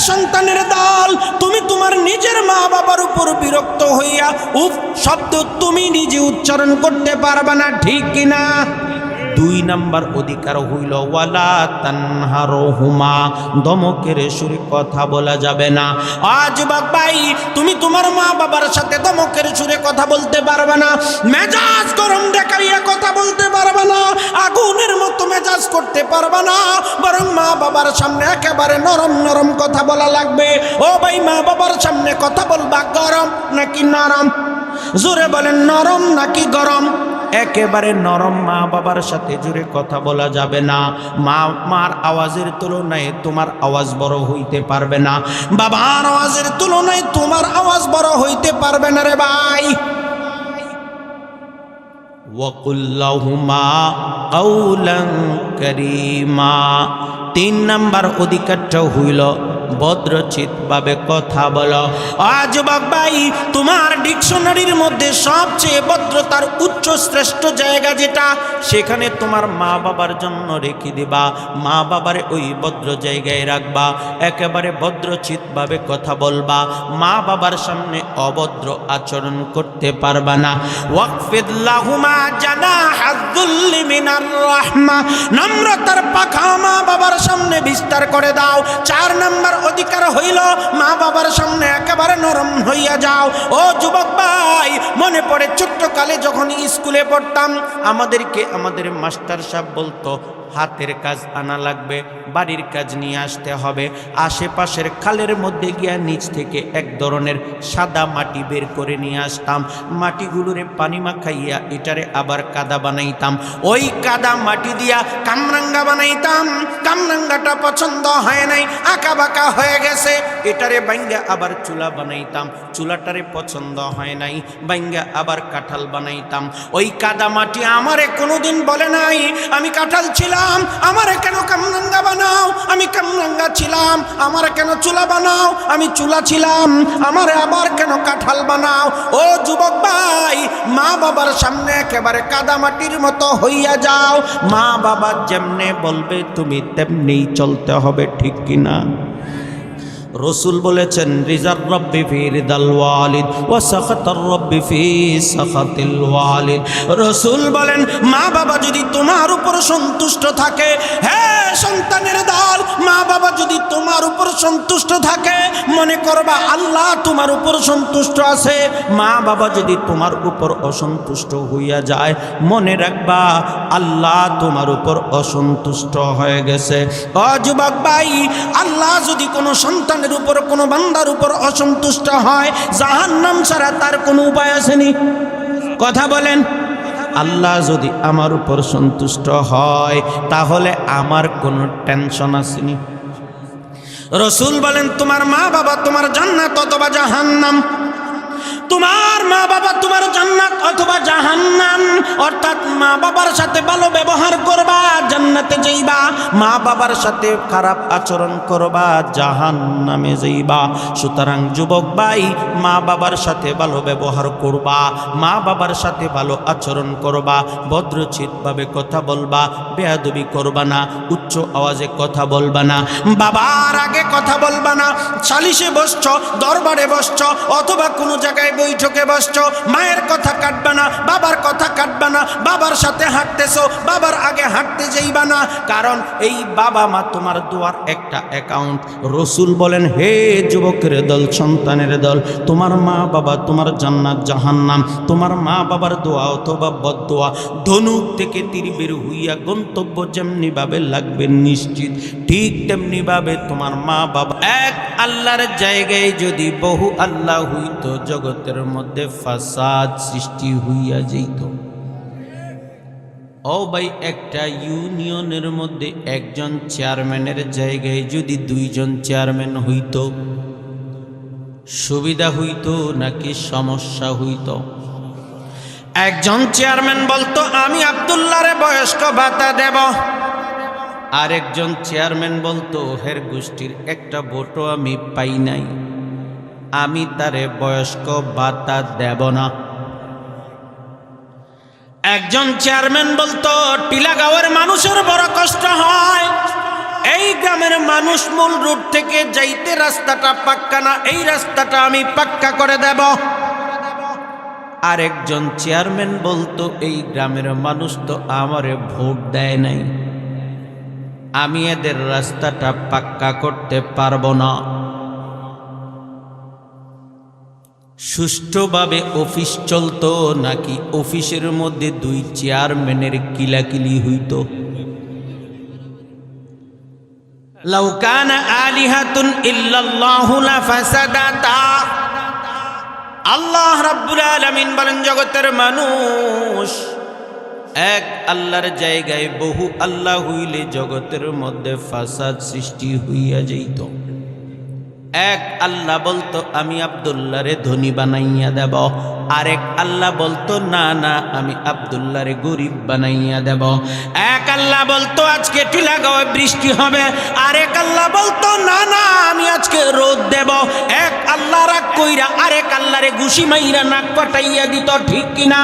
সন্তানের দল, তুমি তোমার নিজের মা বাবার উপর বিরক্ত হইয়া উফ শব্দ তুমি নিজে উচ্চারণ করতে পারবে না, ঠিক কিনা? 2 নাম্বার অধিকার হইল ওয়ালা তানহারহুমা, ধমকের সুরে কথা বলা যাবে না। আজ ভাই তুমি তোমার মা বাবার সাথে ধমকের সুরে কথা বলতে পারবে না, মেজাজ গরম দেখাইয়া কথা বলতে পারবে না, আগুনের মতো মেজাজ করতে পারবে না, বরং মা বাবার সামনে একেবারে নরম নরম কথা বলা লাগবে। ও ভাই, মা বাবার সামনে কথা বলবা গরম নাকি নরম? জোরে বলেন, নরম নাকি গরম? একেবারে নরম মা বাবার সাথে জোরে কথা বলা যাবে না। মার আওয়াজের তুলনায় তোমার আওয়াজ বড় হইতে পারবে না, বাবার আওয়াজের তুলনায় তোমার আওয়াজ বড় হইতে পারবে না রে ভাই। ওয়াকুল্লাহুমা কাউলান কারীমা, 3 নাম্বার অধিকারটা হইল ভদ্রচিত ভাবে কথা বলো। আজ ভাই তোমার ডিকশনারির মধ্যে সবচেয়ে ভদ্রতার উচ্চ শ্রেষ্ঠ জায়গা যেটা, সেখানে তোমার মা বাবার জন্য রেখে দিবা, মা বাবার ওই ভদ্র জায়গায় রাখবা, একেবারে ভদ্রচিত ভাবে কথা বলবা, মা বাবার সামনে অভদ্র আচরণ করতে পারবা না। ওয়াকফিদ লাহুমা জানাহাজ যুল্লি মিনার রাহমা, নম্রতার পাখা মা বাবার সামনে বিস্তার করে দাও। 4 নাম্বার অধিকার হইল মা বাবার সামনে একেবারে নরম হইয়া যাও। ও যুবক ভাই, মনে পড়ে ছোট্টকালে যখন স্কুলে পড়তাম, আমাদেরকে আমাদের মাস্টার সাহেব বলতো হাতের কাজ আনা লাগবে, বাড়ির কাজ নিয়ে আসতে হবে। আশেপাশের খালের মধ্যে গিয়া নিচ থেকে এক ধরনের সাদা মাটি বের করে নিয়ে আসতাম, মাটিগুলোরে পানি মাখাইয়া এটারে আবার কাদা বানাইতাম, ওই কাদা মাটি দিয়া কামরাঙ্গা বানাইতাম। কামরাঙ্গাটা পছন্দ হয় নাই, আঁকা বাঁকা হয়ে গেছে, এটারে বাইঙ্গা আবার চুলা বানাইতাম, চুলাটারে পছন্দ হয় নাই, বাইঙ্গা আবার কাঁঠাল বানাইতাম। ওই কাদা মাটি আমারে কোনোদিন বলে নাই আমি কাঁঠাল ছিলাম, আমারে কেন কামরাঙ্গা বানাও, আমি কামরাঙ্গা ছিলাম, আমারে কেন চুলা বানাও, আমি চুলা ছিলাম, আমারে আবার কেন কাঁঠাল বানাও। ও যুবক ভাই, মা বাবার সামনে একেবারে কাদা মাটির মতো হইয়া যাও, মা বাবা যেমনে বলবে তুমি তেমনি চলতে হবে, ঠিক কিনা? রসুল বলেছেন রিজার রব্বি ফি রিদাল ওয়ালিদ ওয়া সাখাতার রব্বি ফি সাখাতিল ওয়ালিদ। রসুল বলেন মা বাবা যদি তোমার উপর সন্তুষ্ট থাকে, হ্যাঁ সন্তানের দল, মা বাবা যদি তোমার উপর সন্তুষ্ট থাকে, মনে করবা আল্লাহ তোমার উপর সন্তুষ্ট আছে। মা বাবা যদি তোমার উপর অসন্তুষ্ট হইয়া যায়, মনে রাখবা আল্লাহ তোমার উপর অসন্তুষ্ট হয়ে গেছে। ও যুবক ভাই, আল্লাহ যদি কোনো সন্তান উপর কোন বান্দার উপর অসন্তুষ্ট হয়, জাহান্নাম ছাড়া তার কোনো উপায় আসেনি। কথা বলেন, আল্লাহ যদি আমার উপর সন্তুষ্ট হয় তাহলে আমার কোনো টেনশন আসেনি। রসুল বলেন তোমার মা বাবা তোমার জান্নাত অথবা জাহান্নাম, তোমার মা বাবা তোমার জান্নাত অথবা জাহান্নাম। অর্থাৎ মা বাবার সাথে ভালো ব্যবহার করবা, জান্নাতে যাইবা, মা বাবার সাথে খারাপ আচরণ করবা, জাহান্নামে যাইবা। সুতরাং যুবক ভাই, মা বাবার সাথে ভালো ব্যবহার করবা, মা বাবার সাথে ভালো আচরণ করবা, ভদ্রচিতভাবে কথা বলবা, বেয়াদবি করবা না, উচ্চ আওয়াজে কথা বলবা না, বাবার আগে কথা বলবা না। সালিশে বসছ, দরবারে বসছ, অথবা কোনো জায়গায় বৈঠকে বসছ, মায়ের কথা কাটবা না, বাবার কথা কাটবা না, বাবার সাথে হাঁটতেছো, বাবার আগে হাঁটতে যাইবা না, কারণ এই বাবা মা তোমার দোয়ার একটা অ্যাকাউন্ট। রসুল বলেন হে যুবকের দল, সন্তানের দল, তোমার মা বাবা তোমার জান্নাত জাহান্নাম, তোমার মা বাবার দোয়া অথবা বদদোয়া ধনুক থেকে তীর বের হইয়া গন্তব্য যেমনি ভাবে লাগবে নিশ্চিত, ঠিক তেমনি ভাবে তোমার মা বাবা এক আল্লাহর জায়গায় যদি বহু আল্লাহ হইতো, জগতের মধ্যে ফাসাদ সৃষ্টি হইয়া যেত। ও ভাই, একটা ইউনিয়নের মধ্যে একজন চেয়ারম্যানের জায়গায় যদি 2 জন চেয়ারম্যান হইতো, সুবিধা হইতো নাকি সমস্যা হইতো? একজন চেয়ারম্যান বলতো আমি আব্দুল্লাহরে বয়স্ক ভাতা দেব, আরেকজন চেয়ারম্যান বলতো হের গোষ্ঠীর একটা ভোটও আমি পাই নাই, আমি তারে বয়স্ক ভাতা দেব না। একজন চেয়ারম্যান বলতো টিলাগাঁওয়ের মানুষের বড় কষ্ট হয়, এই গ্রামের মানুষ মূল রোড থেকে যাইতে রাস্তাটা পাক্কা না, এই রাস্তাটা আমি পাক্কা করে দেব। আরেকজন চেয়ারম্যান বলতো, এই গ্রামের মানুষ তো আমারে ভোট দেয় নাই, আমি এদের রাস্তাটা পাক্কা করতে পারবো না। সুষ্ঠুভাবে অফিস চলতো নাকি অফিসের মধ্যে দুই চেয়ারম্যানের কিলাকিলি হইত? লাউ কানা আলিহাতুন ইল্লাল্লাহু লাফাসাদাতা। আল্লাহ রাব্বুল আলামিন বলেন, জগতের মানুষ এক আল্লাহর জায়গায় বহু আল্লাহ হইলে জগতের মধ্যে ফাসাদ সৃষ্টি হইয়া যাইত। এক আল্লাহ বলতো, আমি আব্দুল্লাহরে ধনী বানাইয়া দেব। আরেক আল্লাহ বলতো, না না, আমি আব্দুল্লাহরে গরিব বানাইয়া দেব। এক আল্লাহ বলতো, আজকে টিলাগাঁওয়ে বৃষ্টি হবে। আরেক আল্লাহ বলতো, না না, আমি আজকে রোদ দেব। এক আল্লাহ রাগ কইরা আরেক আল্লাহরে ঘুষি মাইরা নাক পাঠাইয়া দিত, ঠিক কিনা?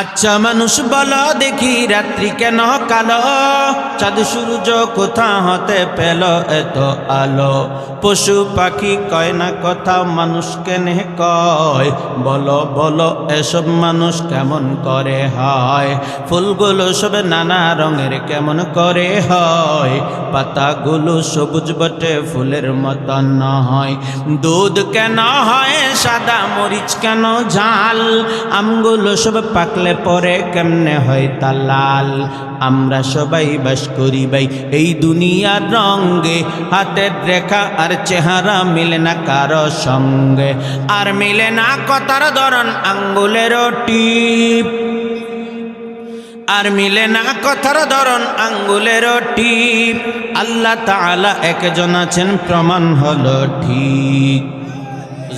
আচ্ছা মানুষ বলো দেখি, রাত্রি কেন কালো? চাঁদ সূর্য কোথা হতে পেল এত আলো? পশু পাখি কয় না কথা, মানুষ কেনে কয়? বলো বলো এসব মানুষ কেমন করে হয়? ফুলগুলো সব নানা রঙের কেমন করে হয়? পাতাগুলো সবুজ বটে ফুলের মতন হয়। দুধ কেন হয় সাদা, মরিচ কেন ঝাল? আমগুলো সব পাকলে পরে কেমনে হয় তা লাল? আমরা সবাই বাস করি ভাই এই দুনিয়ার রঙে, হাতের রেখা আর চেহারা মিলে না কারো সঙ্গে, আর মিলে না কথার ধরন আঙ্গুলেরও টিপ, আর মিলে না কথার ধরন আঙ্গুলেরও টিপ। আল্লাহ তাআলা একজন আছেন, প্রমাণ হলো ঠিক।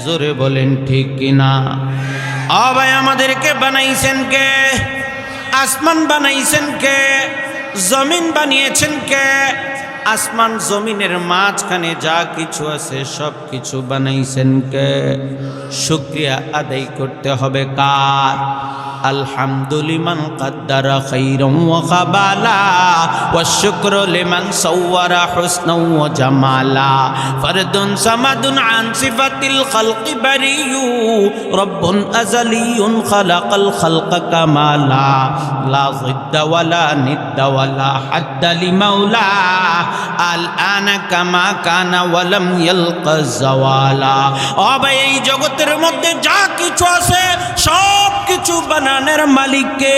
জোরে বলেন ঠিক কিনা? ভাই আমাদেরকে বানাইছেন কে? আসমান বানাইছেন কে? জমিন বানিয়েছেন কে? আসমান জমিনের মাঝখানে যা কিছু আছে সব কিছু বানাইছেন কে? শুকরিয়া আদায় করতে হবে কার? আলহামদুলিমান কাদ্দারা খাইরাম ওয়া কাবালা ওয়া শুকরু লিমান সাওয়ারা হুসনাও ওয়া জামালা। ফরদুন সামাদুন আন সিফাতিল খালকি বারিয়ু, রব্বুন আযালিয়ুন খালাকাল খালকা কামালা। লা জিদ্দা ওয়ালা নিদ্দা ওয়ালা হাদ্দা লিমাওলা, আল আনা কামা কানা ওয়া লাম ইয়ালকা যাওয়ালা। ও ভাই এই জগতের মধ্যে যা কিছু আছে সব কিছু বানানোর মালিককে,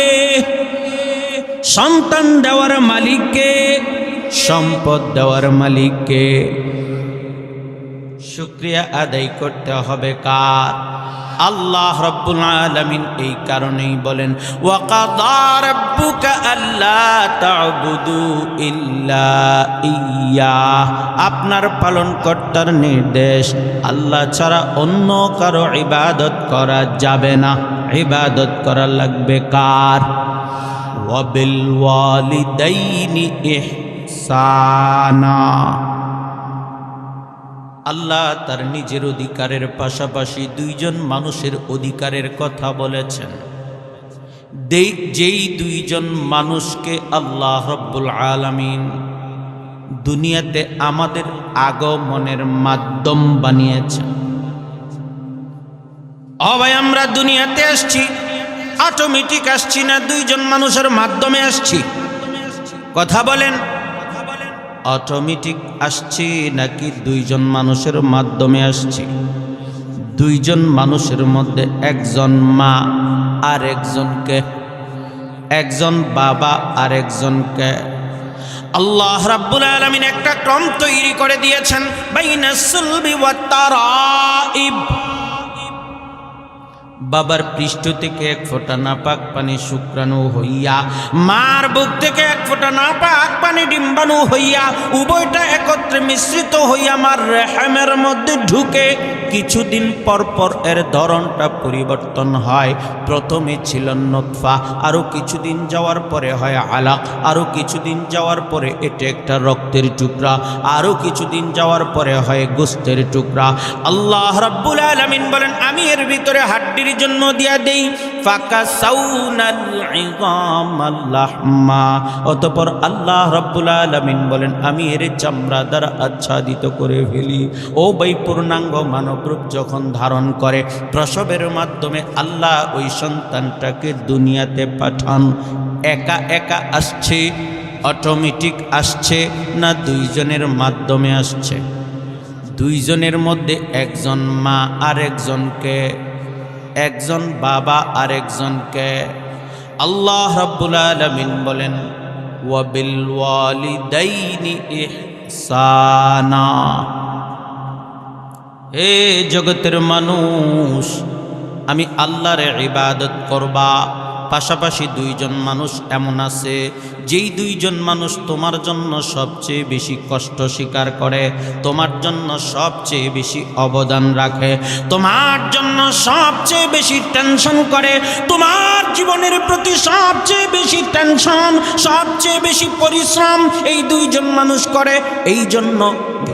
সন্তান দেওয়ার মালিককে, সম্পদ দেওয়ার মালিককে। শুকরিয়া আদায় করতে হবে কার? আল্লাহ রাব্বুল আলামিন। এই কারণেই বলেন, ওয়া কাদা রাব্বুকা আল্লা তা'বুদু ইল্লা ইয়্যাহ। আপনার পালনকর্তার নির্দেশ, আল্লাহ ছাড়া অন্য কারো ইবাদত করা যাবে না। ইবাদত করা লাগবে কার? ওয়া বিল ওয়ালিদাইনি ইহসানা। আল্লাহ তার নিজের অধিকারের পাশাপাশি দুইজন মানুষের অধিকারের কথা বলেছেন। যেই দুইজন মানুষকে আল্লাহ রাব্বুল আলামিন দুনিয়াতে আমাদের আগমনের মাধ্যম বানিয়েছেন। ভাই আমরা দুনিয়াতে আসছি অটোমেটিক আসছি না, দুইজন মানুষের মাধ্যমে আসছি। কথা বলেন, অটোমেটিক আসছি নাকি দুইজন মানুষের মাধ্যমে আসছি? দুইজন মানুষের মধ্যে একজন মা আর একজনকে, একজন বাবা আর একজনকে। আল্লাহ রাব্বুল আলামিন একটা ক্রম তৈরি করে দিয়েছেন, বাইনাস সুলবি ওয়াত তারাইব। বাবার পৃষ্ঠ থেকে এক ফোঁটা নাপাক পানি শুক্রাণু হইয়া, মার বুক থেকে এক ফোঁটা নাপাক পানি ডিম্বাণু হইয়া, উভয়টা একত্রে মিশ্রিত হইয়া মার রেহেমের মধ্যে ঢুকে কিছুদিন পর পর এর ধরনটা পরিবর্তন হয়। প্রথমে ছিল নুতফা, আরও কিছুদিন যাওয়ার পরে হয় আলাক, আরও কিছুদিন যাওয়ার পরে এটা একটা রক্তের টুকরা, আরও কিছুদিন যাওয়ার পরে হয় গোস্তের টুকরা। আল্লাহ রাব্বুল আলামিন বলেন, আমি এর ভিতরে হাড্ডির জন্ম দিয়া দেই, ফাকাসাউনাল ইযামা লাহমা। অতঃপর আল্লাহ রাব্বুল আলামিন বলেন আমি এর চামড়া দ্বারা আচ্ছাদিত করে ফেলি। ও ভাই, পূর্ণাঙ্গ মানবরূপ যখন ধারণ করে প্রসবের মাধ্যমে আল্লাহ ওই সন্তানটাকে দুনিয়াতে পাঠান। একা একা আসছে, অটোমেটিক আসছে না দুইজনের মাধ্যমে আসছে? দুইজনের মধ্যে একজন মা আর একজনকে, একজন বাবা আর একজনকে। আল্লাহ রাব্বুল আলামিন বলেন ওয়াবিল ওয়ালিদাইনি ইহসানা। হে জগতের মানুষ, আমি আল্লাহর ইবাদত করবা। পাশাপাশি দুইজন মানুষ এমন আছে যেই দুইজন মানুষ তোমার জন্য সবচেয়ে বেশি কষ্ট স্বীকার করে, তোমার জন্য সবচেয়ে বেশি অবদান রাখে, তোমার জন্য সবচেয়ে বেশি টেনশন করে, তোমার জীবনের প্রতি সবচেয়ে বেশি টেনশন, সবচেয়ে বেশি পরিশ্রম এই দুইজন মানুষ করে। এই জন্য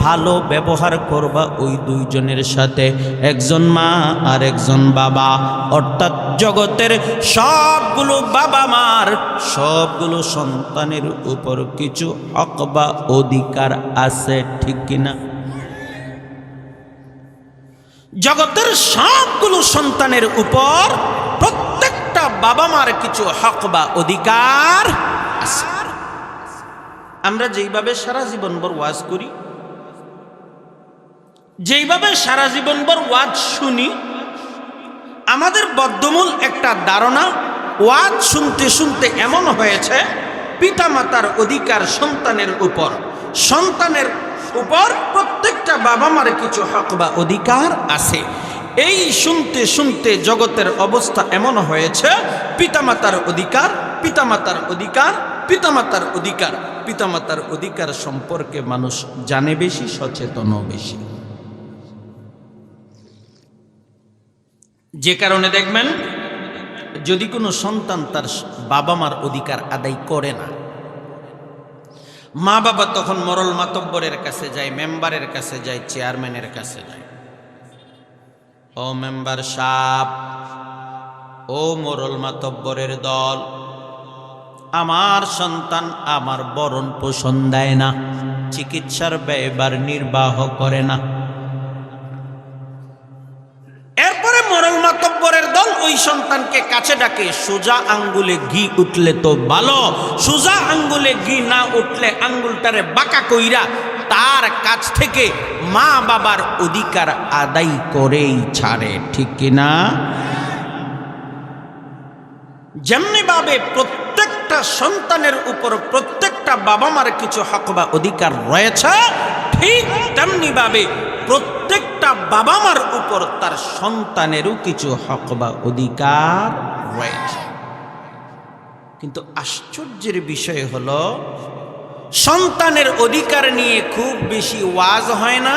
ভালো ব্যবহার করবা ওই দুইজনের সাথে, একজন মা আর একজন বাবা। অর্থাৎ জগতের সবগুলো বাবা মার সবগুলো সন্তানের উপর কিছু হক বা অধিকার আছে, ঠিক কিনা? জগতের সবগুলো সন্তানের উপর প্রত্যেকটা বাবা মার কিছু হক বা অধিকার আছে। আমরা যেইভাবে সারা জীবনভর ওয়াজ করি, যেইভাবে সারা জীবনভর ওয়াজ শুনি, আমাদের বদ্ধমূল একটা ধারণা ওয়াজ শুনতে শুনতে এমন হয়েছে পিতামাতার অধিকার সন্তানের উপর, সন্তানের উপর প্রত্যেকটা বাবা মার কিছু হক বা অধিকার আছে। এই শুনতে শুনতে জগতের অবস্থা এমন হয়েছে পিতামাতার অধিকার, পিতামাতার অধিকার, পিতামাতার অধিকার, পিতামাতার অধিকার সম্পর্কে মানুষ জানে বেশি, সচেতনও বেশি। যে কারণে দেখবেন যদি কোনো সন্তান তার বাবা মার অধিকার আদায় করে না, মা বাবা তখন মরল মাতব্বরের কাছে যায়, মেম্বারের কাছে যায়, চেয়ারম্যানের কাছে যায়। ও মেম্বার সাহেব, ও মরল মাতব্বরের দল, আমার সন্তান আমার ভরণ পোষণ দেয় না, চিকিৎসার ব্যয়ভার নির্বাহ করে না। এরপরে মরল মাতব্বরের দল ওই সন্তানকে কাছে ডাকে, সোজা আঙ্গুলে ঘি উঠলে তো ভালো, সোজা আঙ্গুলে ঘি না উঠলে আঙ্গুলটারে বাঁকা কইরা তার কাছ থেকে মা বাবার অধিকার আদায় করেই ছাড়ে, ঠিক কিনা? যেমনি ভাবে প্রত্যেকটা সন্তানের উপর প্রত্যেকটা বাবা মার কিছু হক বা অধিকার রয়েছে, ঠিক তেমনি ভাবে প্রত্যেকটা বাবা মার উপর তার সন্তানেরও কিছু হক বা অধিকার রয়েছে। কিন্তু আশ্চর্যের বিষয় হলো সন্তানের অধিকার নিয়ে খুব বেশি ওয়াজ হয় না,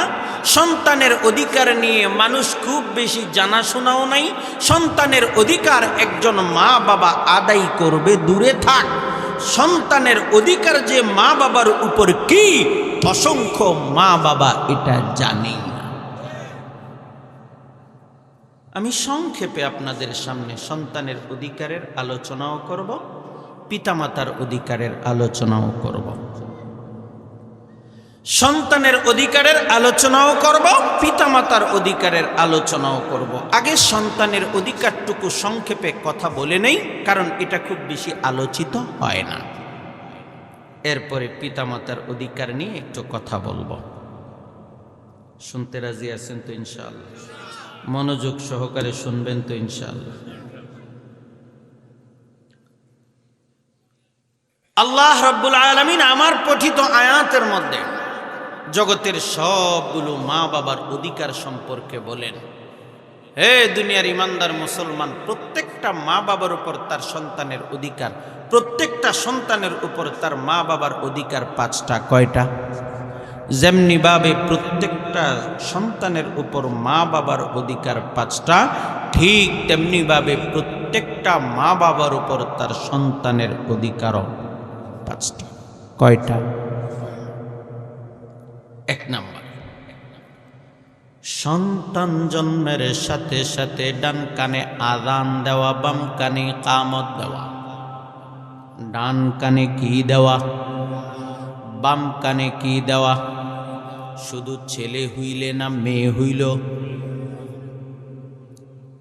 সন্তানের অধিকার নিয়ে মানুষ খুব বেশি জানাশোনাও নাই। সন্তানের অধিকার একজন মা বাবা আদায় করবে দূরে থাক, সন্তানের অধিকার যে মা বাবার উপর কি অসংখ্য মা বাবা এটা জানে না। আমি সংক্ষেপে আপনাদের সামনে সন্তানের অধিকারের আলোচনাও করব, পিতামাতার অধিকারের আলোচনাও করব। সন্তানের অধিকারের আলোচনাও করব, পিতামাতার অধিকারের আলোচনাও করব। আগে সন্তানের অধিকারটুকু সংক্ষেপে কথা বলে নেই, কারণ এটা খুব বেশি আলোচিত হয় না। এরপরে পিতামাতার অধিকার নিয়ে একটু কথা বলবো। শুনতে রাজি আছেন তো ইনশাআল্লাহ? মনোযোগ সহকারে শুনবেন তো ইনশাআল্লাহ? আল্লাহ রাব্বুল আলামিন আমার পঠিত আয়াতের মধ্যে জগতের সবগুলো মা বাবার অধিকার সম্পর্কে বলেন। হে দুনিয়ার ইমানদার মুসলমান, প্রত্যেকটা মা বাবার উপর তার সন্তানের অধিকার, প্রত্যেকটা সন্তানের উপর তার মা বাবার অধিকার পাঁচটা। কয়টা? যেমনি ভাবে প্রত্যেকটা সন্তানের উপর মা বাবার অধিকার পাঁচটা, ঠিক তেমনি ভাবে প্রত্যেকটা মা বাবার উপর তার সন্তানের অধিকারও পাঁচটা। কয়টা? এক নাম্বার, সন্তান জন্মের সাথে সাথে ডান কানে আযান দেওয়া, বাম কানে ইকামত দেওয়া। ডান কানে কি দেওয়া, বাম কানে কি দেওয়া? শুধু ছেলে হইলে না মেয়ে হইল?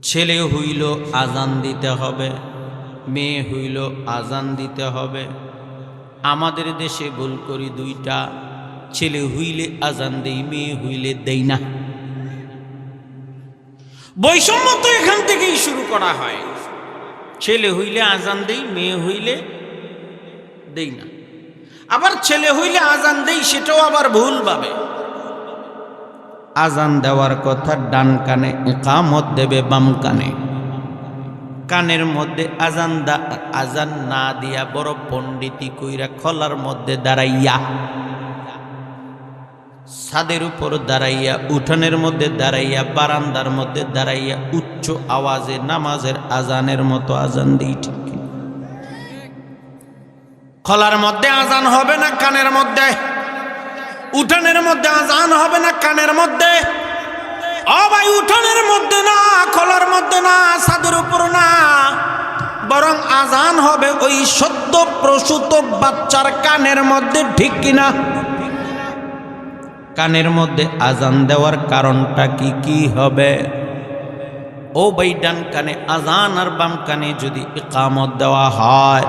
ছেলে হইল আযান দিতে হবে, মেয়ে হইল আযান দিতে হবে। আমাদের দেশে ভুল করি দুইটা, ছেলে হইলে আযান দেই, মেয়ে হইলে দেই না। বৈষম্য তো এখান থেকেই শুরু করা হয়। ছেলে হইলে আযান দেই, মেয়ে হইলে দেই না। আবার ছেলে হইলে আযান দেই, সেটাও আবার ভুল ভাবে। আযান দেওয়ার কথা ডান কানে, ইকামত দেবে বাম কানে। কানের মধ্যে আযান না দিয়া বড় পণ্ডিতি কইরা খলার মধ্যে দাঁড়াইয়া, ছাদের উপর দাঁড়াইয়া, উঠানের মধ্যে দাঁড়াইয়া, বারান্দার মধ্যে দাঁড়াইয়া উচ্চ আওয়াজে নামাজের আজানের মতো আজান দিই। ঠিক খলার মধ্যে আজান হবে না কানের মধ্যে? উঠানের মধ্যে আজান হবে না কানের মধ্যে? ও ভাই, উঠানের মধ্যে না, খলার মধ্যে না, ছাদের উপর না, বরং আজান হবে ওই সদ্য প্রসূত বাচ্চার কানের মধ্যে। ঠিক কিনা? কানের মধ্যে আজান দেওয়ার কারণটা কি কি হবে? ও ভাই, ডান কানে আজান আর বাম কানে যদি ইকামত দেওয়া হয়,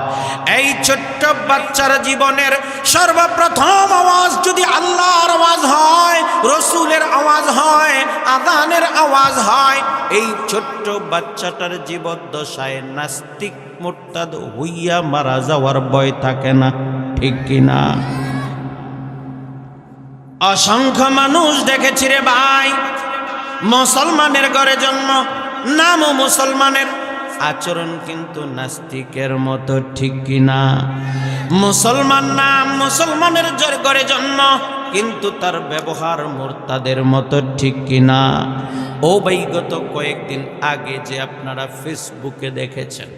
এই ছোট্ট বাচ্চার জীবনের সর্বপ্রথম আওয়াজ যদি আল্লাহর আওয়াজ হয়, রসুলের আওয়াজ হয়, আজানের আওয়াজ হয়, এই ছোট্ট বাচ্চাটার জীবদ্দশায় নাস্তিক মুরতাদ হইয়া মারা যাওয়ার ভয় থাকে না। ঠিক কিনা? অসংখ্য মানুষ দেখেছি রে ভাই, মুসলমানের ঘরে জন্ম, নামও মুসলমানের, আচরণ কিন্তু নাস্তিকের মতো। ঠিক কিনা? মুসলমান নাম, মুসলমানের ঘরে জন্ম, কিন্তু তার ব্যবহার মুরতাদের মতো। ঠিক কিনা? ও ভাই, গত কয়েকদিন আগে যে আপনারা ফেসবুকে দেখেছেন,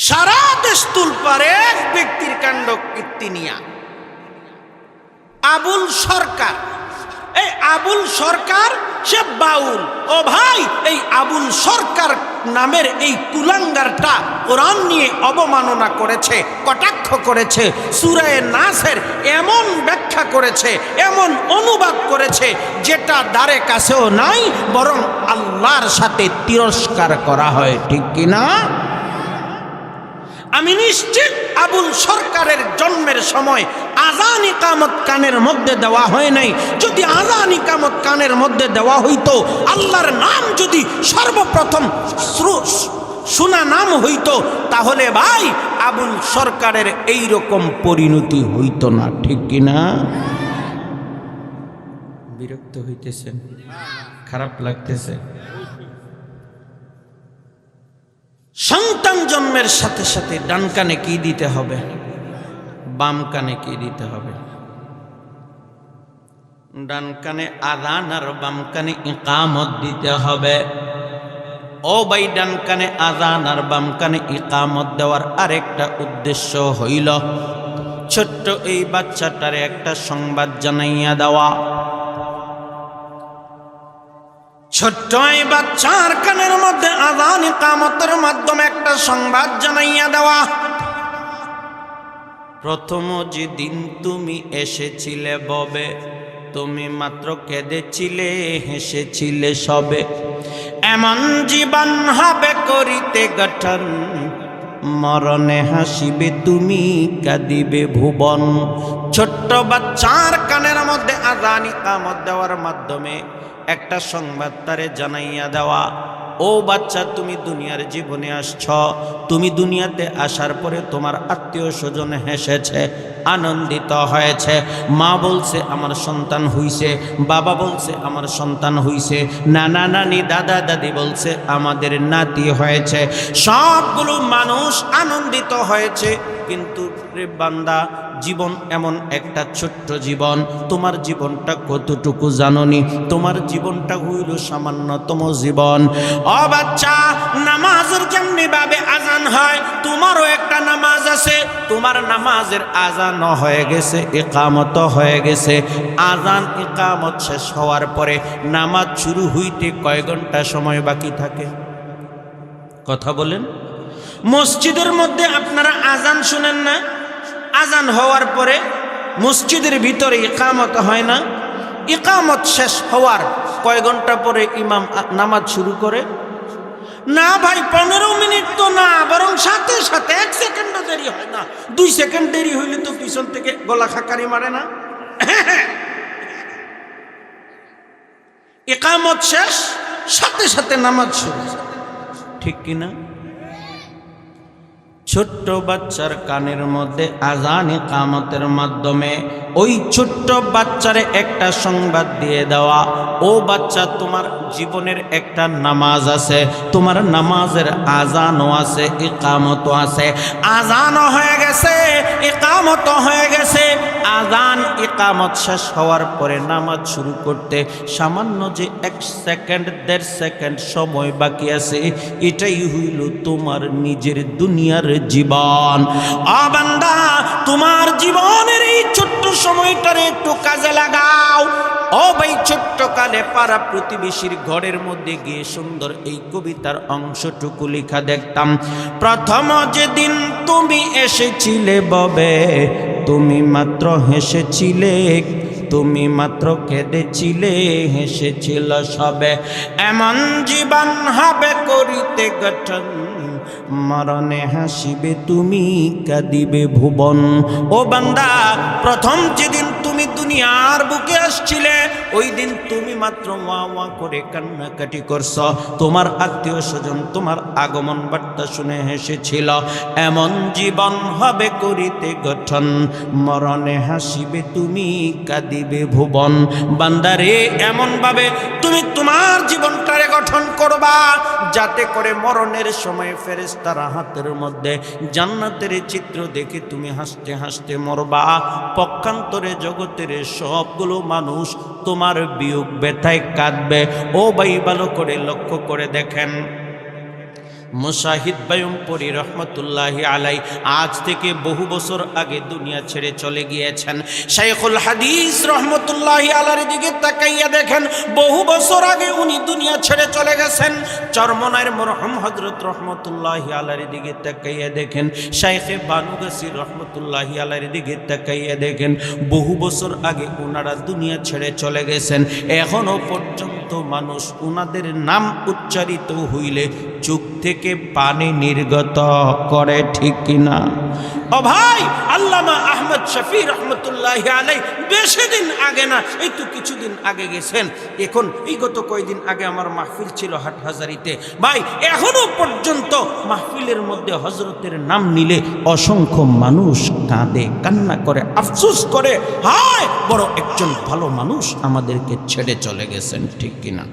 সারা দেশ তুলপারে এক ব্যক্তির কাণ্ড কীর্তি নিয়া, আবুল সরকার। এই আবুল সরকার সে বাউল। ও ভাই, এই আবুল সরকার নামের এই কুলাঙ্গারটা কোরআন নিয়ে অবমাননা করেছে, কটাক্ষ করেছে, সূরা নাসের এমন ব্যাখ্যা করেছে, এমন অনুবাদ করেছে যেটা দ্বারে কাছেও নাই, বরং আল্লাহর সাথে তিরস্কার করা হয়। ঠিক কিনা? আমি নিশ্চিত আবুল সরকারের জন্মের সময় আজান ইকামত কানের মধ্যে দেওয়া হয় নাই। যদি আজান ইকামত কানের মধ্যে দেওয়া হইতো, আল্লাহর নাম যদি সর্বপ্রথম শোনা নাম হইতো, তাহলে ভাই আবুল সরকারের এই রকম পরিণতি হইতো না। ঠিক কিনা? বিরক্ত হইতেছেন? খারাপ লাগতেছে? সন্তান জন্মের সাথে সাথে ডান কানে কি দিতে হবে, বাম কানে কি দিতে হবে? ডান কানে আযান আর বাম কানে ইকামত দিতে হবে। ও ভাই, ডান কানে আযান আর বাম কানে ইকামত দেওয়ার আরেকটা উদ্দেশ্য হইল ছোট্ট এই বাচ্চাটারে একটা সংবাদ জানাইয়া দেওয়া। ছোট্ট এই বাচ্চার কানের মধ্যে আযান ইকামতের মাধ্যমে একটা সংবাদ জানাইয়া দেওয়া। প্রথম যেদিন তুমি এসেছিলে ববে, তুমি মাত্র কেঁদেছিলে, হেসেছিলে সবে। এমন জীবন হবে করিতে গঠন, মরণে হাসিবে তুমি, কাঁদিবে ভুবন। ছোট্ট বাচ্চার কানের মধ্যে আযান ইকামত দেওয়ার মাধ্যমে একটা সংবাদ তারে জানাইয়া দেওয়া, ও বাচ্চা, তুমি দুনিয়ার জীবনে আসছ, তুমি দুনিয়াতে আসার পরে তোমার আত্মীয় স্বজন হেসেছে, আনন্দিত হয়েছে। মা বলছে আমার সন্তান হইছে, বাবা বলছে আমার সন্তান হইছে, নানা নানি দাদা দাদি বলছে আমাদের নাতি হয়েছে। সবগুলো মানুষ আনন্দিত হয়েছে। কিন্তু রে বান্দা, জীবন এমন একটা ছোট্ট জীবন, তোমার জীবনটা কতটুকু জানোনি? তোমার জীবনটা হইল সামান্যতম জীবন। ও বাচ্চা, নামাজের যেমনি ভাবে আজান হয়, তোমারও একটা নামাজ আছে। তোমার নামাজের আজান আজান হয়ে গেছে, ইকামত হয়ে গেছে। আজান ইকামত শেষ হওয়ার পরে নামাজ শুরু হইতে কয় ঘন্টা সময় বাকি থাকে? কথা বলেন। মসজিদের মধ্যে আপনারা আজান শুনেন না? আজান হওয়ার পরে মসজিদের ভিতরে ইকামত হয় না? ইকামত শেষ হওয়ার কয় ঘন্টা পরে ইমাম নামাজ শুরু করে? না ভাই, 15 মিনিট তো না, বরং সাথে সাথে 1 সেকেন্ডও দেরি হয় না। 2 সেকেন্ড দেরি হইলে তো পিছন থেকে গলা খাকারি মারে না? ইকামত শেষ, সাথে সাথে নামাজ শুরু, ঠিক কিনা? ছোট্ট বাচ্চার কানের মধ্যে আজান ইকামতের মাধ্যমে ওই ছোট্ট বাচ্চারে একটা সংবাদ দিয়ে দেওয়া, ও বাচ্চা, তোমার জীবনের একটা নামাজ আছে, তোমার নামাজের আজানও আছে, ইকামতও আছে। আজানও হয়ে গেছে, ইকামতও হয়ে গেছে। আজান ইকামত শেষ হওয়ার পরে নামাজ শুরু করতে সামান্য যে 1 সেকেন্ড 1.5 সেকেন্ড সময় বাকি আছে, এটাই হইল তোমার নিজের দুনিয়ার জীবন। ও বান্দা, তোমার জীবনের এই ছোট্ট সময়টারে একটু কাজে লাগাও। ও ভাই, ছোট্ট কালে পাড়া প্রতিবেশীর ঘরের মধ্যে গিয়ে সুন্দর এই কবিতার অংশটুকু লেখা দেখতাম। প্রথম যেদিন তুমি এসেছিলে ববে, তুমি মাত্র হেসেছিলে, তুমি মাত্র কেঁদেছিলে, হেসেছিল সবে। এমন জীবন হবে করিতে গঠন, মরণে হাসিবে তুমি, কাঁদিবে ভুবন। ও বান্দা, প্রথম যেদিন তুমি দুনিয়ার বুকে আসছিলে, ওই দিন তুমি মাত্র ওয়া ওয়া করে কান্নাকাটি করছ। তোমার আত্মীয় স্বজন তোমার আগমন বার্তা শুনে হেসেছিল। এমন জীবন হবে করিতে গঠন, মরণে হাসিবে তুমি, কাঁদিবে ভুবন। বান্দারে, এমন ভাবে তুমি তোমার জীবনটারে গঠন করবা, যাতে করে মরণের সময় ফেরেশতারা হাতের মধ্যে জান্নাতের চিত্র দেখে তুমি হাসতে হাসতে মরবা। পক্ষান্তরে জগতের সবগুলো মানুষ তোমার বিয়োগ ব্যথায় কাঁদবে। ও ভাই, ভালো করে লক্ষ্য করে দেখেন, মুশাহিদ বায়ুমপুরী রহমতুল্লাহি আলাই আজ থেকে বহু বছর আগে দুনিয়া ছেড়ে চলে গিয়েছেন। শাইখুল হাদিস রহমতুল্লাহি আলাইর দিকে তাকাইয়া দেখেন, বহু বছর আগে উনি দুনিয়া ছেড়ে চলে গেছেন। চরমনায়ের মরহুম হযরত রহমতুল্লাহি আলাইর দিকে তাকাইয়া দেখেন, শাইখে বানুগাসী রহমতুল্লাহি আলাইর দিকে তাকাইয়া দেখেন, বহু বছর আগে ওনারা দুনিয়া ছেড়ে চলে গেছেন। এখনো পর্যন্ত মানুষ ওনাদের নাম উচ্চারিত হইলে চোখ থেকে পানি নির্গত করে, ঠিক কিনা? ও ভাই, আল্লামা আহমদ শফি রহমতুল্লাহি আলাইহি বেশি দিন আগে না, এই তো কিছুদিন আগে গেছেন। এখন এই গত কয়েকদিন আগে আমার মাহফিল ছিল হাটহাজারিতে। ভাই, এখনো পর্যন্ত মাহফিলের মধ্যে হযরতের নাম নিলে অসংখ্য মানুষ কাঁদে, কান্না করে, আফসোস করে, হায় বড় একজন ভালো মানুষ আমাদেরকে ছেড়ে চলে গেছেন, ঠিক কিনা?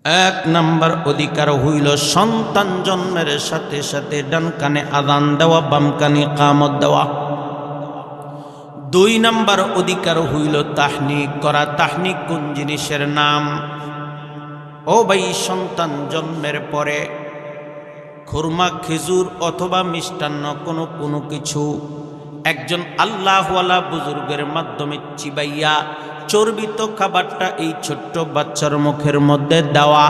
1 নম্বর অধিকার হইল সন্তান জন্মের সাথে সাথে ডান কানে আযান দেওয়া, বাম কানে ইকামত দেওয়া। 2 নম্বর অধিকার হইল তাহনিক করা। তাহনিক কোন জিনিসের নাম? ও ভাই, সন্তান জন্মের পরে খুরমা, খেজুর অথবা মিষ্টান্ন কোনো কিছু একজন আল্লাহওয়ালা বুজুর্গের মাধ্যমে চিবাইয়া চর্বিত খাবারটা এই ছোট্ট বাচ্চার মুখের মধ্যে দেওয়া,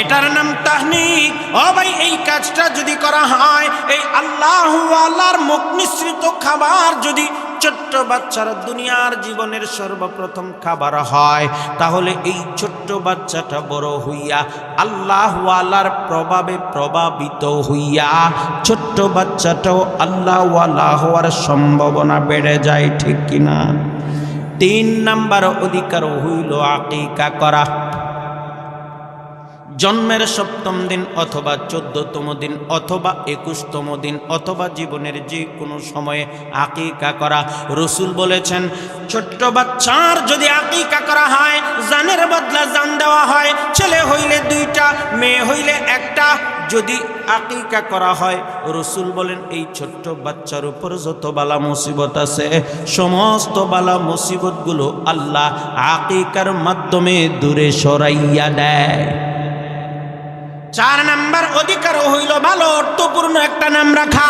এটার নাম তাহনিক। ও ভাই, এই কাজটা যদি করা হয়, এই আল্লাহওয়ালার মুখ নিঃসৃত খাবার যদি ছোট্ট বাচ্চার দুনিয়ার জীবনের সর্বপ্রথম খাবার হয়, তাহলে এই ছোট্ট বাচ্চাটা বড় হইয়া আল্লাহওয়ালার প্রভাবে প্রভাবিত হইয়া ছোট্ট বাচ্চাটাও আল্লাহওয়ালা হওয়ার সম্ভাবনা বেড়ে যায়, ঠিক কিনা? 3 নম্বর অধিকার হইল আকিকা করা। জন্মের 7ম দিন অথবা 14তম দিন অথবা 21তম দিন অথবা জীবনের যে কোনো সময়ে আকিকা করা। রসুল বলেছেন, ছোট্ট বাচ্চার যদি আকিকা করা হয়, জানের বদলা জান দেওয়া হয়। ছেলে হইলে 2টা, মেয়ে হইলে 1টা। যদি আকিকা করা হয়, রসুল বলেন এই ছোট্ট বাচ্চার উপর যত বালা মুসিবত আছে, সমস্ত বালা মুসিবতগুলো আল্লাহ আকিকার মাধ্যমে দূরে সরাইয়া দেয়। 4 নম্বর অধিকার হইল ভালো অর্থপূর্ণ একটা নাম রাখা।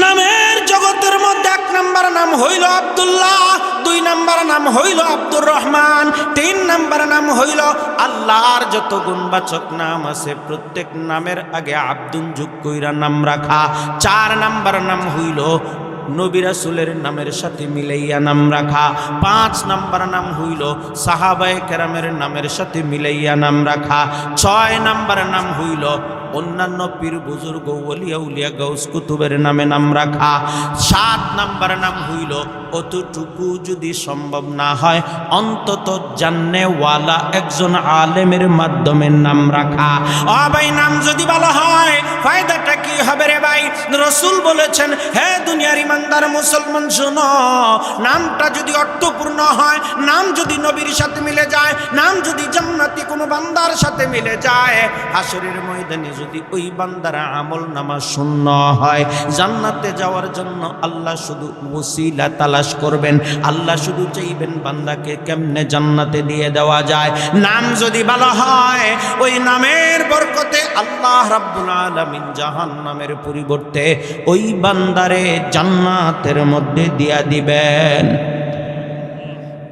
নামের জগতের মধ্যে 1 নাম্বার নাম হইল আব্দুল্লাহ, 2 নাম্বার নাম হইল আব্দুর রহমান, 3 নাম্বার নাম হইল আল্লাহর যত গুণবাচক নাম আছে প্রত্যেক নামের আগে আব্দুন যোগ কইরা নাম রাখা। 4 নাম্বার নাম হইল নবী রাসূলের নামের সাথে মিলাইয়া নাম রাখা। 5 নাম্বার নাম হইল সাহাবায়ে কেরামের নামের সাথে মিলাইয়া নাম রাখা। 6 নাম্বার নাম হইল অন্যান্য পীর বুজুর্গ ওলিয়া উলিয়া গাউস কুতুবের নামে নাম রাখা। 7 নাম্বার নাম হইল অতটুকু যদি সম্ভব না হয় অন্তত জান্নেওয়ালা একজন আলেমের মাধ্যমে নাম রাখা। ও ভাই, নাম যদি ভালো হয় ফায়দাটা কি হবে রে ভাই? রাসূল বলেছেন, হে দুনিয়ার ইমানদার মুসলমান শোনো, নামটা যদি অর্থপূর্ণ হয়, নাম যদি নবীর সাথে মিলে যায়, নাম যদি জান্নাতি কোনো বান্দার সাথে মিলে যায়, হাসরের ময়দানে যদি ওই বান্দার আমল নামা শূন্য হয়, জান্নাতে যাওয়ার জন্য আল্লাহ শুধু ওসিলা তালাশ করবেন। আল্লাহ শুধু চাইবেন বান্দাকে কেমনে জান্নাতে দিয়ে দেওয়া যায়। নাম যদি ভালো হয়, ওই নামের বরকতে আল্লাহ রাব্বুল আলামিন জাহান্নামের পরিবর্তে ওই বান্দারে জান্নাতের মধ্যে দিয়া দিবেন।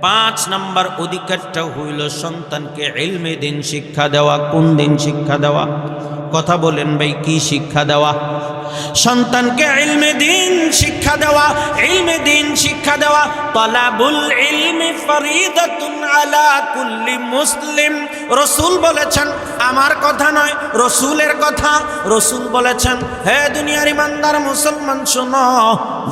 5 নাম্বার অধিকারটা হইল সন্তানকে ইলমে দিন শিক্ষা দেওয়া। কোন দিন শিক্ষা দেওয়া? কথা বলেন ভাই, কি শিক্ষা দেওয়া? সন্তানকে ইলমে দিন শিক্ষা দেওয়া। ইলমে দিন শিক্ষা দেওয়া তালাবুল ইলমি ফরিদাতুন আলা কুল্লি মুসলিম। রাসূল বলেছেন, আমার কথা নয়, রাসূলের কথা। রাসূল বলেছেন, হে দুনিয়ার ইমানদার মুসলমান শোনো,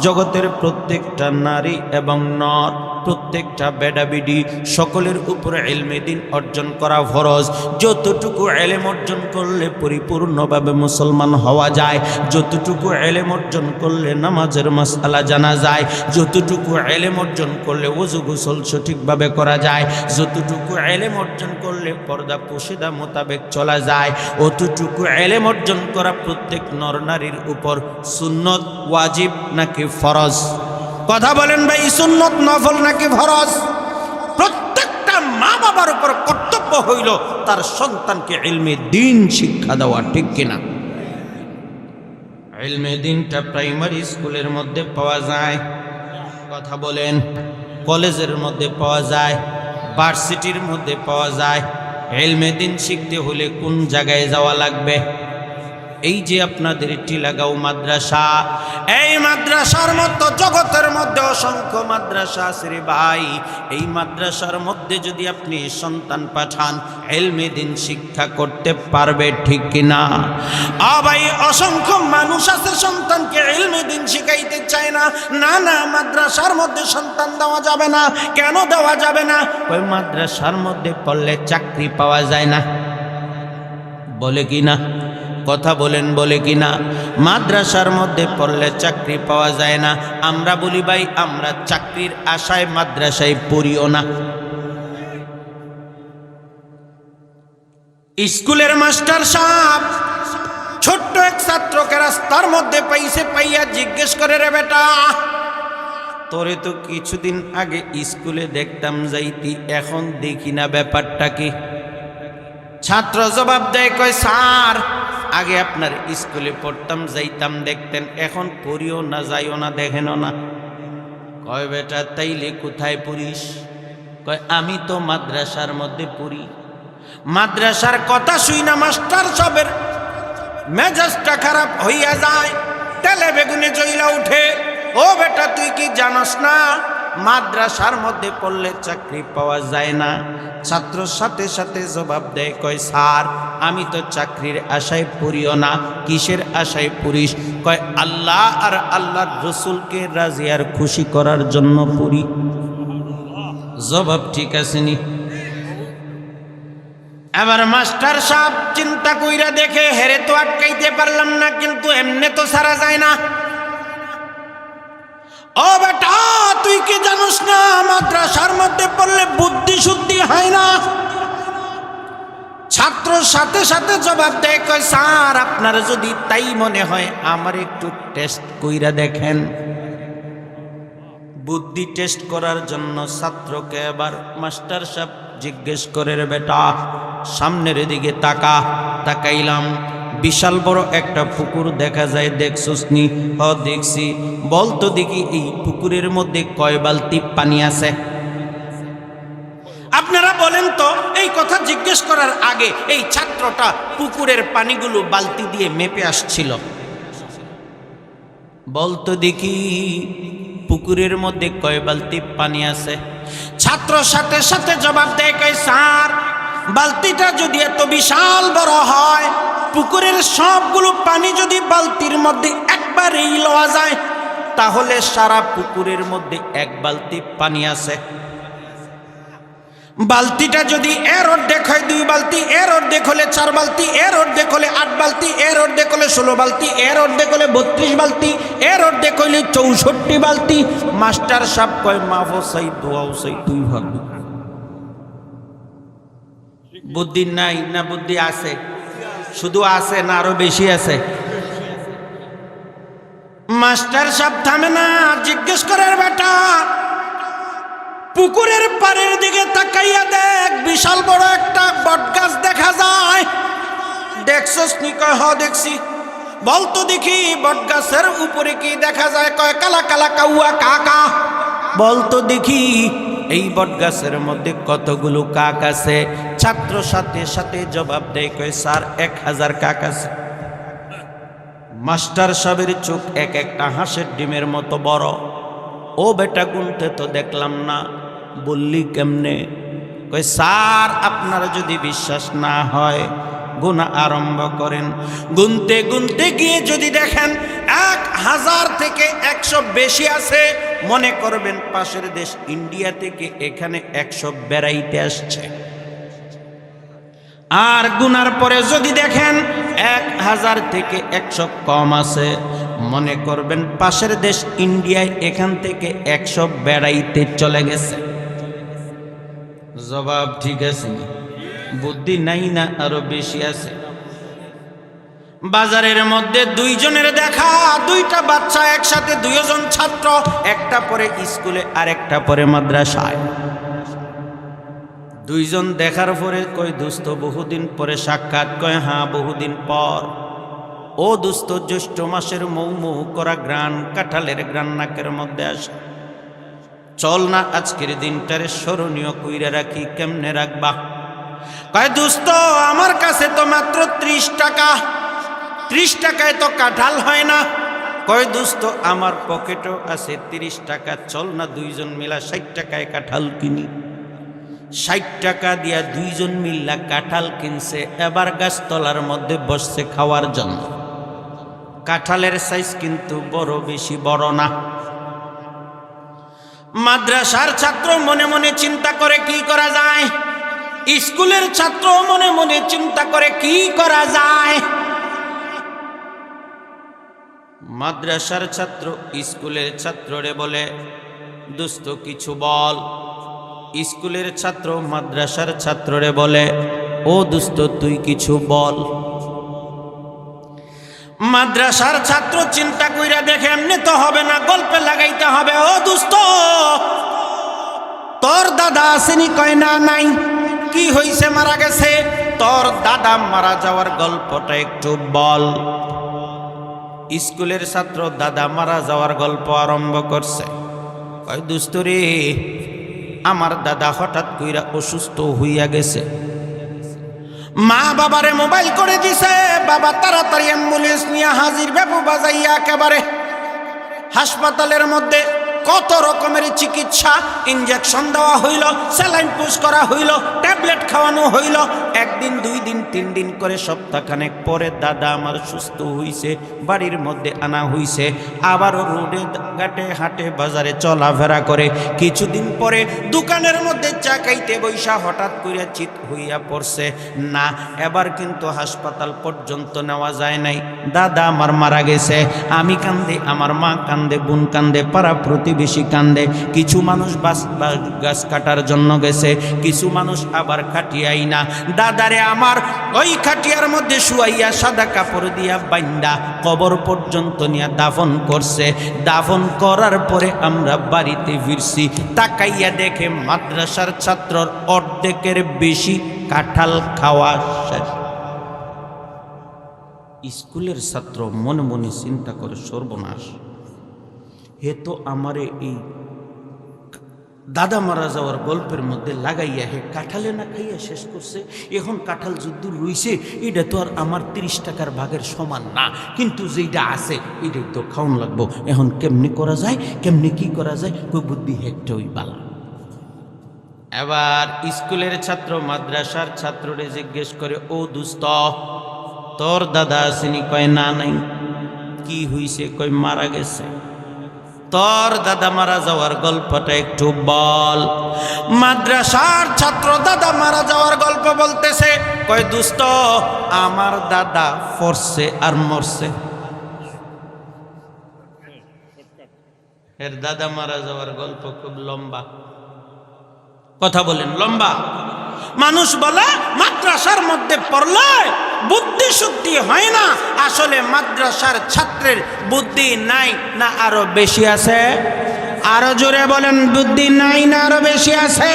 জগতের প্রত্যেকটা নারী এবং নর, প্রত্যেকটা বেডাবিডি সকলের উপরে ইলমে দিন অর্জন করা ফরজ। যতটুকু ইলম অর্জন করলে পরিপূর্ণভাবে মুসলমান হওয়া যায়, যতটুকু ইলম অর্জন করলে নামাজের মাসআলা জানা যায়, যতটুকু ইলম অর্জন করলে ওযু গোসল সঠিকভাবে করা যায়, যতটুকু ইলম অর্জন করলে পর্দা পোশিদা মোতাবেক চলা যায়, অতটুকু ইলম অর্জন করা প্রত্যেক নর নারীর উপর সুন্নত, ওয়াজিব নাকি ফরজ? কথা বলেন ভাই, সুন্নত নফল নাকি ফরজ? প্রত্যেকটা মা বাবার উপর কর্তব্য হইল তার সন্তানকে ইলমে দিন শিক্ষা দেওয়া, ঠিক কিনা? ইলমে দিনটা প্রাইমারি স্কুলের মধ্যে পাওয়া যায়, কথা বলেন, কলেজের মধ্যে পাওয়া যায়, ভার্সিটির মধ্যে পাওয়া যায়। ইলমে দিন শিখতে হলে কোন জায়গায় যাওয়া লাগবে? এই যে আপনাদের টিলাগাঁও মাদ্রাসা, এই মাদ্রাসার মতো জগতের মধ্যে অসংখ্য মাদ্রাসা আছে রে ভাই। এই মাদ্রাসার মধ্যে যদি আপনি সন্তান পাঠান, ইলমে দিন শিক্ষা করতে পারবে, ঠিক কিনা? ভাই, অসংখ্য মানুষ আছে সন্তানকে ইলমে দিন শিখাইতে চায় না। না না, মাদ্রাসার মধ্যে সন্তান দেওয়া যাবে না। কেন দেওয়া যাবে না? ওই মাদ্রাসার মধ্যে পড়লে চাকরি পাওয়া যায় না, বলে কি না? কথা বলেন, বলে কিনা? মাদ্রাসার মধ্যে পড়লে চাকরি পাওয়া যায় না। আমরা বলি ভাই, আমরা চাকরির আশায় মাদ্রাসায় পড়িও না। স্কুলের মাস্টার সাহেব ছোট্ট এক ছাত্রকে রাস্তার মধ্যে পাইছে, পাইয়া জিজ্ঞেস করে, রে বেটা, তোরে তো কিছুদিন আগে স্কুলে দেখতাম যাইতি, এখন দেখি না, ব্যাপারটা কি? ছাত্র জবাব দেয়, কয়, স্যার, আগে আপনার স্কুলে পড়তাম, যাইতাম, দেখতেন, এখন পড়িও না, যাইও না, দেখেনও না। কয়, বেটা, তাইলে কোথায় পড়িস? কয়, আমি তো মাদ্রাসার মধ্যে পড়ি। মাদ্রাসার কথা শুই না মাস্টার সাহেবের মেজাজটা খারাপ হইয়া যায়, তেলে বেগুনে জ্বলা উঠে। ও বেটা, তুই কি জানাস না মাদ্রাসার মধ্যে পড়লে চাকরি পাওয়া যায় না? ছাত্র সাথে সাথে জবাব দেয়, কয়, স্যার, আমি তো চাকরির আশায় পড়িও না। কিসের আশায় পড়িস? কয়, আল্লাহ আর আল্লাহর রসুলকে রাজি আর খুশি করার জন্য পড়ি। জবাব ঠিক আছে নি? এবার মাস্টার সাহেব চিন্তা কইরা দেখে, হেরে তো আটকাইতে পারলাম না, কিন্তু এমনে তো সারা যায় না। ও বেটা, তুই কি জানিস না মাদ্রাসার মধ্যে পড়লে বুদ্ধি শুদ্ধি হয় না? ছাত্র সাথে সাথে জবাব দেয়, কয়, স্যার, আপনার যদি তাই মনে হয় আমার একটু টেস্ট কইরা দেখেন। বুদ্ধি টেস্ট করার জন্য ছাত্রকে এবার মাস্টার সাহেব জিজ্ঞেস করে, রে বেটা, সামনের দিকে তাকা। তাকাইলাম, বিশাল বড় একটা পুকুর দেখা যায়, দেখছস নি? হ দেখছি। বলতো দেখি এই পুকুরের মধ্যে কয় বালতি পানি আছে? আপনারা বলেন তো। এই কথা জিজ্ঞেস করার আগে এই ছাত্রটা পুকুরের পানিগুলো বালতি দিয়ে মেপে আসছিল। বলতো দেখি পুকুরের মধ্যে কয় বালতি পানি আছে? ছাত্র সাথে সাথে জবাব দেয়, কয় স্যার, বালতিটা যদি এত বিশাল বড় হয়, পুকুরের সবগুলো পানি যদি বালতির মধ্যে একবারেই লওয়া যায়, তাহলে সারা পুকুরের মধ্যে এক বালতি পানি আছে। বালতিটা যদি এর অর্ধেক হয় 2 বালতি, এর অর্ধেক হলে 4 বালতি, এর অর্ধেক হলে 8 বালতি, এর অর্ধেক হলে 16 বালতি, এর অর্ধেক হলে 32 বালতি, এর অর্ধেক হইলে 64 বালতি। মাস্টার সাহেব কয় মাফ চাই, দোয়াও চাই, তুই ভাবি। বুদ্ধি নাই না বুদ্ধি আছে? শুধু আছে না আরো বেশি আছে? মাস্টার সাহেব থামে না, জিজ্ঞেস করার বেটা, পুকুরের পাড়ের দিকে তাকাইয়া দেখ, বিশাল বড় একটা বটগাছ দেখা যায়। দেখছস নি? কয় হ দেখছি। বলতো দেখি বটগাছের উপরে কি দেখা যায়? কয় কালা কালা কাউয়া কাকা। বলতো দেখি এই বটগাছের মধ্যে কতগুলো কাক আছে? ছাত্র সাথে সাথে জবাব দেয়, কয় স্যার 1000 কাক আছে। মাস্টার সাহেবের চোখ এক একটা হাঁসের ডিমের মতো বড়। ও বেটা গুনতে তো দেখলাম না, বললি কেমনে? কই স্যার, আপনার যদি বিশ্বাস না হয় গুনা আরম্ভ করেন। গুনতে গুনতে গিয়ে যদি দেখেন 1000 থেকে 100 বেশি আছে, মনে করবেন পাশের দেশ ইন্ডিয়া থেকে এখানে 100 বেড়াইতে আসছে। আর গুনার পরে যদি দেখেন 1000 থেকে 100 কম আছে, মনে করবেন পাশের দেশ ইন্ডিয়ায় এখান থেকে 100 বেড়াইতে চলে গেছে। জবাব ঠিক আছে? বুদ্ধি নাই না আরো বেশি আছে? বাজারের মধ্যে 2 জনের দেখা, 2টা বাচ্চা একসাথে, 2 জন ছাত্র, একটা পরে স্কুলে আর একটা পরে মাদ্রাসায়। 2 জন দেখার পরে কই দোস্ত বহুদিন পরে সাক্ষাৎ? কয় হ্যাঁ বহুদিন পর। ও দোস্ত, জ্যৈষ্ঠ মাসের মৌ মৌ করা গ্রান, কাঁঠালের গ্রান নাকের মধ্যে আসে, চল না আজকের দিনটারে স্মরণীয় কইরা রাখি। কেমনে রাখবা? কয় দোস্ত, আমার কাছে তো মাত্র 30 টাকা, 30 টাকায় তো কাঁঠাল হয় না। কয় দোস্ত, আমার পকেটও আছে 30 টাকা, চল না 2 জন মিলা 60 টাকায় কাঁঠাল কিনি। 60 টাকা দিয়া 2 জন মিল্লা কাঁঠাল কিনছে। এবার গাছতলার মধ্যে বসছে খাওয়ার জন্য। কাঁঠালের সাইজ কিন্তু বড় বেশি বড় না। মাদ্রাসার ছাত্র মনে মনে চিন্তা করে কি করা যায়, স্কুলের ছাত্র মনে মনে চিন্তা করে কি করা যায়। মাদ্রাসার ছাত্র স্কুলের ছাত্ররে বলে, দোস্ত কিছু বল। স্কুলের ছাত্র মাদ্রাসার ছাত্ররে বলে, ও দোস্ত তুই কিছু বল। মাদ্রাসার ছাত্র চিন্তা কইরা দেখে এমনি তো হবে না, গল্পে লাগাইতে হবে। ও দোস্ত, তোর দাদা আসেনি? কয় না নাই। কি হইছে? মারা গেছে। তোর দাদা মারা যাওয়ার গল্পটা একটু বল। স্কুলের ছাত্র দাদা মারা যাওয়ার গল্প আরম্ভ করছে। কয় দোস্ত রে, আমার দাদা হঠাৎ কইরা অসুস্থ হইয়া গেছে। মা বাবারে মোবাইল করে দিছে, বাবা তাড়াতাড়ি অ্যাম্বুলেন্স নিয়ে হাজির। বাবু বাজাইয়া একেবারে হাসপাতালের মধ্যে কত রকমের চিকিৎসা, ইনজেকশন দেওয়া হইল, স্যালাইন পুশ করা হইল, ট্যাবলেট খাওয়ানো হইল। 1 দিন 2 দিন 3 দিন করে সপ্তাহখানেক পরে দাদা আমার সুস্থ হইছে, বাড়ির মধ্যে আনা হইছে। আবারও রোডে ঘাটে হাটে বাজারে চলাফেরা করে। কিছুদিন পরে দোকানের মধ্যে চা খাইতে বৈশা হঠাৎ করে চিত হইয়া পড়ছে। না, এবার কিন্তু হাসপাতাল পর্যন্ত নেওয়া যায় নাই। দাদা আমার মারা গেছে। আমি কান্দে, আমার মা কান্দে, বোন কান্দে, পাড়া প্রতিবেশী কান্দে। কিছু মানুষ গাছ কাটার জন্য গেছে, কিছু মানুষ আবার খাটিয়াই না। দাদারে আমার ওই খাটিয়ার মধ্যে শুয়াইয়া সাদা কাপড় দিয়া বাইন্দা কবর পর্যন্ত নিয়ে দাফন করছে। দাফন করার পরে আমরা বাড়িতে ফিরছি, তাকাইয়া দেখে মাদ্রাসার ছাত্রর অর্ধেকের বেশি কাঁঠাল খাওয়া শেষ। স্কুলের ছাত্র মনে মনে চিন্তা করে সর্বনাশ, হে তো আমারে এই দাদা মারা যাওয়ার গল্পের মধ্যে লাগাইয়া হে কাঁঠালে না খাইয়া শেষ করছে, এখন কাঁঠাল যুদ্ধ রইছে, এটা তো আর আমার 30 টাকার ভাগের সমান না, কিন্তু যেটা আছে এটাই তো খাওয়ান লাগবো। এখন কেমনি করা যায়, কেমনি কি করা যায়, কই বুদ্ধি হেঁটে ওই বালা। এবার স্কুলের ছাত্র মাদ্রাসার ছাত্ররে জিজ্ঞেস করে, ও দুস্ত তোর দাদা আসেনি? কয় না নাই। কি হইছে? কয় মারা গেছে। তোর দাদা মারা যাওয়ার গল্পটা একটু বল। মাদ্রাসার ছাত্র দাদা মারা যাওয়ার গল্প বলতেছে। কয় দুস্ত আমার দাদা ফরছে আর মরছে। এর দাদা মারা যাওয়ার গল্প খুব লম্বা, কথা বলেন লম্বা। মানুষ বলে মাদ্রাসার মধ্যে পড়লে বুদ্ধি শুদ্ধি হয় না, আসলে মাদ্রাসার ছাত্রের বুদ্ধি নাই না আরো বেশি আছে? আরো জোরে বলেন, বুদ্ধি নাই না আরো বেশি আছে?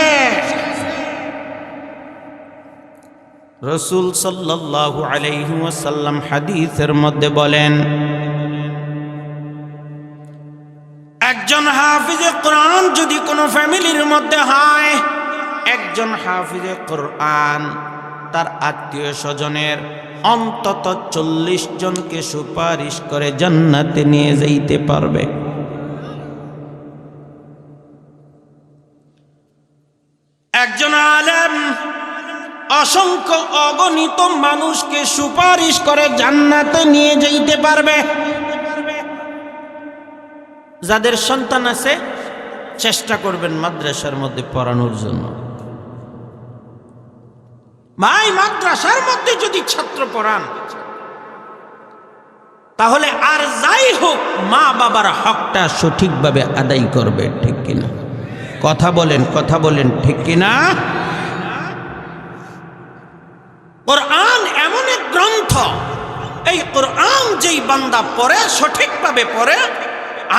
রাসূল সাল্লাল্লাহু আলাইহি ওয়াসাল্লাম হাদিসের মধ্যে বলেন, একজন হাফিজে কোরআন যদি কোনো ফ্যামিলির মধ্যে হয়, একজন হাফিজে কোরআন তার আত্মীয় স্বজনের অন্তত 40 জনকে সুপারিশ করে জান্নাতে নিয়ে যাইতে পারবে। একজন আলেম অসংখ্য অগণিত মানুষকে সুপারিশ করে জান্নাতে নিয়ে যাইতে পারবে। যাদের সন্তান আছে চেষ্টা করবেন মাদ্রাসার মধ্যে পড়ানোর জন্য। ভাই মাদ্রাসার মধ্যে যদি ছাত্র পড়ান তাহলে আর যাই হোক মা বাবার হকটা সঠিকভাবে আদায় করবে, ঠিক কিনা? কথা বলেন, কথা বলেন, ঠিক কিনা? কোরআন এমন এক গ্রন্থ, এই কোরআন যেই বান্দা পড়ে সঠিকভাবে পড়ে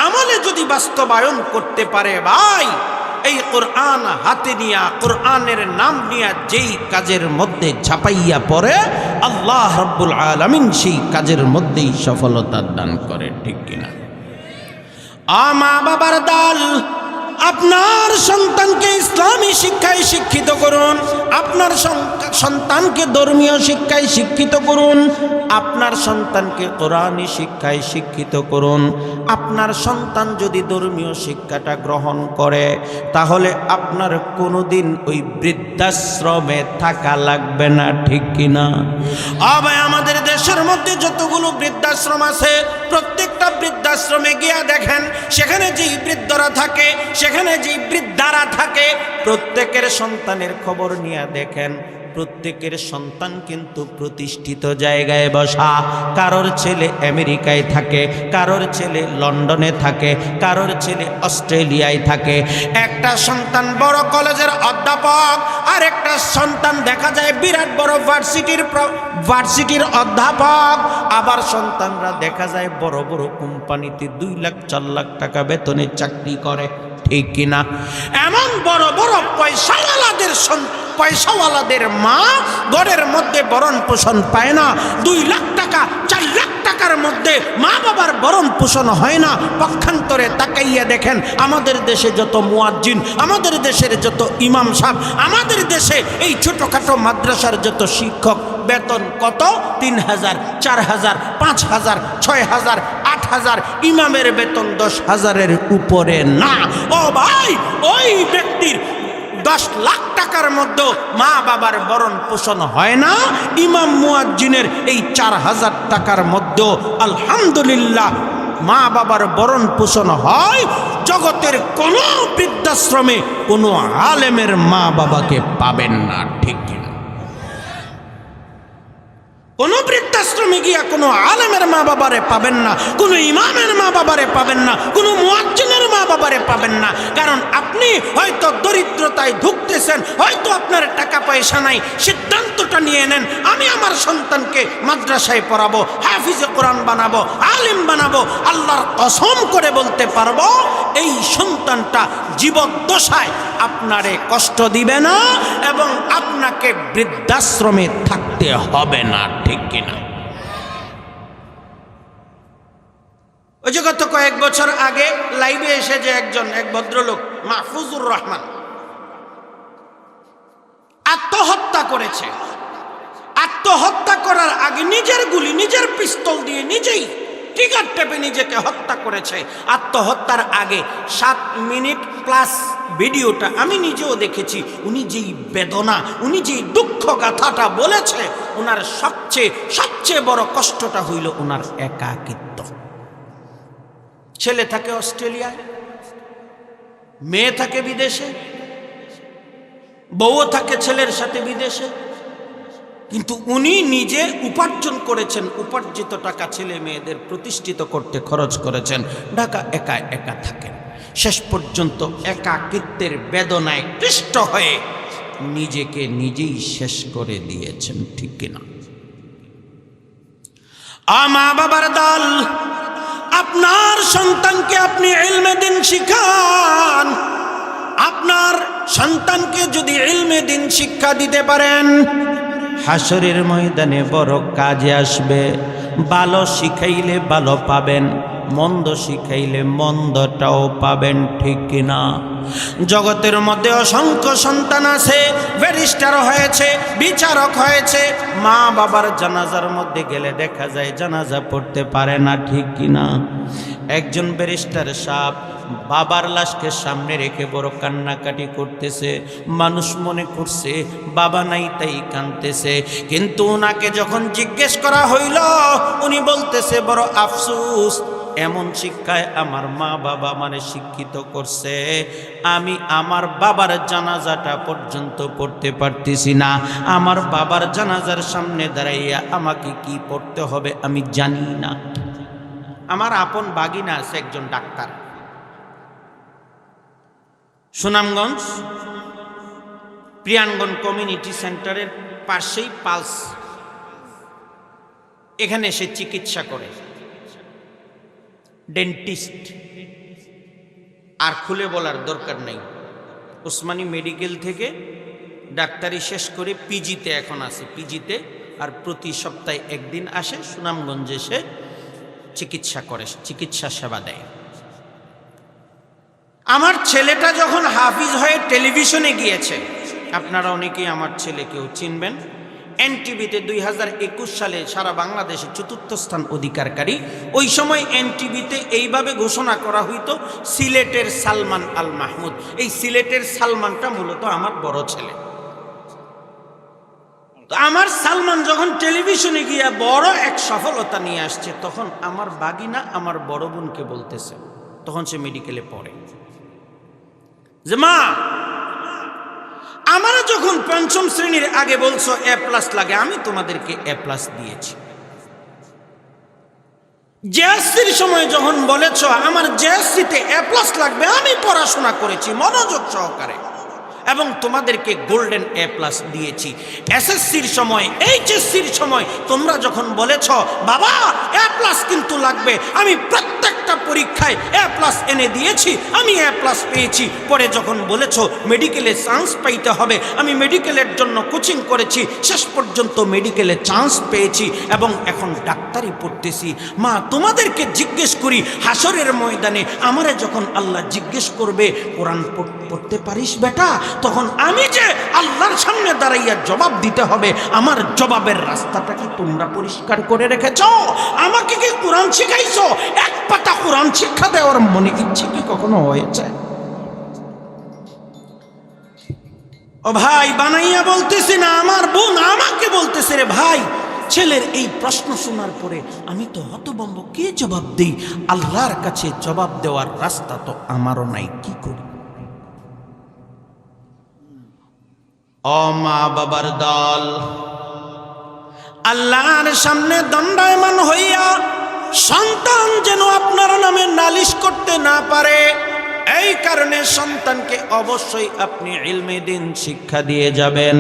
আমলে যদি বাস্তবায়ন করতে পারে, ভাই এই কোরআন হাতে নিয়া কোরআনের নাম নিয়া যেই কাজের মধ্যে ঝাঁপাইয়া পড়ে আল্লাহ রাব্বুল আলামিন সেই কাজের মধ্যেই সফলতা দান করে, ঠিক কিনা? মা বাবার দাল, আপনার সন্তানকে ইসলামী শিক্ষায় শিক্ষিত করুন, আপনার সন্তানকে ধর্মীয় শিক্ষায় শিক্ষিত করুন, আপনার সন্তানকে কোরআনী শিক্ষায় শিক্ষিত করুন। আপনার সন্তান যদি ধর্মীয় শিক্ষাটা গ্রহণ করে তাহলে আপনার কোনোদিন ওই বৃদ্ধাশ্রমে থাকা লাগবে না, ঠিক কিনা? ভাই আমাদের দেশের মধ্যে যতগুলো বৃদ্ধাশ্রম আছে প্রত্যেকটা বৃদ্ধাশ্রমে গিয়া দেখেন, সেখানে যেই বৃদ্ধরা থাকে, সেখানে যেই বৃদ্ধারা থাকে, প্রত্যেকের সন্তানের খবর নিয়ে দেখেন, প্রত্যেকের সন্তান কিন্তু প্রতিষ্ঠিত জায়গায় বসা। কারোর ছেলে আমেরিকায় থাকে, কারোর ছেলে লন্ডনে থাকে, কারোর ছেলে অস্ট্রেলিয়ায় থাকে। একটা সন্তান বড় কলেজের অধ্যাপক, আর একটা সন্তান দেখা যায় বিরাট বড় ভার্সিটির অধ্যাপক। আবার সন্তানরা দেখা যায় বড় বড় কোম্পানিতে 2 লাখ 4 লাখ টাকা বেতনে চাকরি করে, ঠিক কিনা? এমন বড় বড় পয়সাওয়ালাদের মা ঘরের মধ্যে ভরণ পোষণ পায় না। 2 লাখ টাকা 4 লাখ টাকার মধ্যে মা বাবার ভরণ পোষণ হয় না। পক্ষান্তরে তাকাইয়া দেখেন আমাদের দেশে যত মুয়াজ্জিন, আমাদের দেশের যত ইমাম সাহেব, আমাদের দেশে এই ছোটখাটো মাদ্রাসার যত শিক্ষক, বেতন কত? 3000, 4000, 5000, 6000, 8000। ইমামের বেতন 10,000-এর উপরে না। ও ভাই, ওই ব্যক্তির 10 লাখ টাকার মধ্যে মা বাবার ভরণ পোষণ হয় না। ইমাম মুয়াজ্জিনের এই 4000 টাকার মধ্যে আলহামদুলিল্লাহ মা বাবার ভরণ পোষণ হয়। জগতের কোন বৃদ্ধাশ্রমে কোনো আলেমের মা বাবাকে পাবেন না, ঠিক কিনা? কোন বৃদ্ধাশ্রমে গিয়া কোনো আলেমের মা বাবারে পাবেন না, কোনো ইমামের মা বাবারে পাবেন না, কোনো মুয়াজ্জিনের মা বাবারে পাবেন না। কারণ আপনি হয়তো দরিদ্রতায় ভুগতেছেন, হয়তো আপনার টাকা পয়সা নাই। সিদ্ধান্তটা নিয়ে নেন, আমি আমার সন্তানকে মাদ্রাসায় পড়াবো, হাফিজে কোরআন বানাবো, আলিম বানাবো। আল্লাহর কসম করে বলতে পারবো এই সন্তানটা জীবদ্দশায় আপনারে কষ্ট দিবে না এবং আপনাকে বৃদ্ধাশ্রমে থাকতে হবে না, ঠিক কিনা? ওই যে গত কয়েক বছর আগে লাইভে এসে যে এক ভদ্রলোক মাহফুজুর রহমান আত্মহত্যা করেছে, আত্মহত্যা করার আগে নিজের গুলি, নিজের পিস্তল দিয়ে নিজেই ট্রিগার টেপে নিজেকে হত্যা করেছে। আত্মহত্যার আগে 7 মিনিট প্লাস ভিডিওটা আমি নিজেও দেখেছি। উনি যেই বেদনা, উনি যেই দুঃখ গাথাটা বলেছে, ওনার সবচেয়ে বড় কষ্টটা হইল ওনার একাকিত্ব। ছেলে থাকে অস্ট্রেলিয়ায়, মেয়ে থাকে বিদেশে, বউ থাকে ছেলের সাথে বিদেশে, কিন্তু উনি নিজে উপার্জন করেছেন, উপার্জিত টাকা ছেলে মেয়েদের প্রতিষ্ঠিত করতে খরচ করেছেন, ঢাকা একা একা থাকেন। শেষ পর্যন্ত একাকিত্বের বেদনায় ক্লিষ্ট হয়ে নিজেকে নিজেই শেষ করে দিয়েছেন, ঠিক কিনা? মা বাবার দল, আপনার সন্তানকে আপনি ইলমে দিন শিখান। আপনার সন্তানকে যদি ইলমে দিন শিক্ষা দিতে পারেন, হাসরের ময়দানে বড় কাজে আসবে। ভালো শিখাইলে ভালো পাবেন, মন্দ শিখাইলে মন্দটাও পাবেন, ঠিক কিনা? জগতের মধ্যে অসংখ্য সন্তান আছে, ব্যারিস্টার হয়েছে, বিচারক হয়েছে, মা বাবার জানাজার মধ্যে গেলে দেখা যায় জানাজা পড়তে পারে না, ঠিক কিনা? একজন ব্যারিস্টার সাহেব বাবার লাশকে সামনে রেখে বড় কান্নাকাটি করতেছে। মানুষ মনে করছে বাবা নাই তাই কাঁদতেছে, কিন্তু ওনাকে যখন জিজ্ঞেস করা হইল, উনি বলতেছে বড় আফসোস, এমন শিক্ষায় আমার মা বাবা মানে শিক্ষিত করছে, আমি আমার বাবার জানাজাটা পর্যন্ত পড়তে পারতেছি না। আমার বাবার জানাজার সামনে দাঁড়াইয়া আমাকে কি পড়তে হবে আমি জানি না। আমার আপন বাগিনা আছে একজন ডাক্তার, সুনামগঞ্জ প্রিয়ানগঞ্জ কমিউনিটি সেন্টারের পাশেই পালস, এখানে সে চিকিৎসা করে, ডেন্টিস্ট। আর খুলে বলার দরকার নেই, ওসমানী মেডিকেল থেকে ডাক্তারি শেষ করে পিজিতে এখন আছে, পিজিতে। আর প্রতি সপ্তাহে একদিন আসে সুনামগঞ্জে, সে চিকিৎসা করে, চিকিৎসা সেবা দেয়। আমার ছেলেটা যখন হাফিজ হয়ে টেলিভিশনে গিয়েছে, আপনারা অনেকেই আমার ছেলেকেও চিনবেন, এনটিভিতে 2021 সালে সারা বাংলাদেশে 4র্থ স্থান অধিকারকারী। ওই সময় এনটিভিতে এইভাবে ঘোষণা করা হইতো, সিলেটের সালমান আল মাহমুদ। এই সিলেটের সালমানটা মূলত আমার বড় ছেলে। তো আমার সালমান যখন টেলিভিশনে গিয়া বড় এক সফলতা নিয়ে আসছে, তখন আমার বাগিনা আমার বড় বোনকে বলতেছে, তখন সে মেডিকেলে পড়ে, যে মা, আমারা যখন 5ম শ্রেণীর আগে বলছো A+ লাগে, আমি তোমাদেরকে A+ দিয়েছি। জেএসসির সময় যখন বলেছ আমার জেএসসিতে A+ লাগবে, আমি পড়াশোনা করেছি মনোযোগ সহকারে এবং তোমাদেরকে গোল্ডেন A+ দিয়েছি। এসএসসির সময়, এইচএসসির সময় তোমরা যখন বলেছ বাবা A+ কিন্তু লাগবে, আমি প্রত্যেকটা পরীক্ষায় A+ এনে দিয়েছি, আমি A+ পেয়েছি। পরে যখন বলেছ মেডিকেলে চান্স পাইতে হবে, আমি মেডিকেলের জন্য কোচিং করেছি, শেষ পর্যন্ত মেডিকেলে চান্স পেয়েছি এবং এখন ডাক্তারি পড়তেছি। মা, তোমাদেরকে জিজ্ঞেস করি, হাসরের ময়দানে আমারে যখন আল্লাহ জিজ্ঞেস করবে কোরআন পড়তে পারিস বেটা, তখন আমি যে আল্লাহর সামনে দাঁড়াইয়া জবাব দিতে হবে, আমার জবাবের রাস্তাটা কি তোমরা পরিষ্কার করে রেখেছ? আমাকে কি কোরআন শিখাইছো? এক পাতা কোরআন শিক্ষা দেওয়ার মনে ইচ্ছে কি কখনো হয়েছে? ও ভাই, বানাইয়া বলতেছি না, আমার বোন আমাকে বলতেছে, রে ভাই, ছেলের এই প্রশ্ন শোনার পরে আমি তো হতভম্ব, কে জবাব দেই? আল্লাহর কাছে জবাব দেওয়ার রাস্তা তো আমারও নাই, কি করি? ও মা বাবার দল, আল্লাহর সামনে দণ্ডায়মান হইয়া সন্তান যেন আপনার নামে নালিশ করতে না পারে, এই কারণে সন্তানকে অবশ্যই আপনি ইলমে দিন শিক্ষা দিয়ে যাবেন।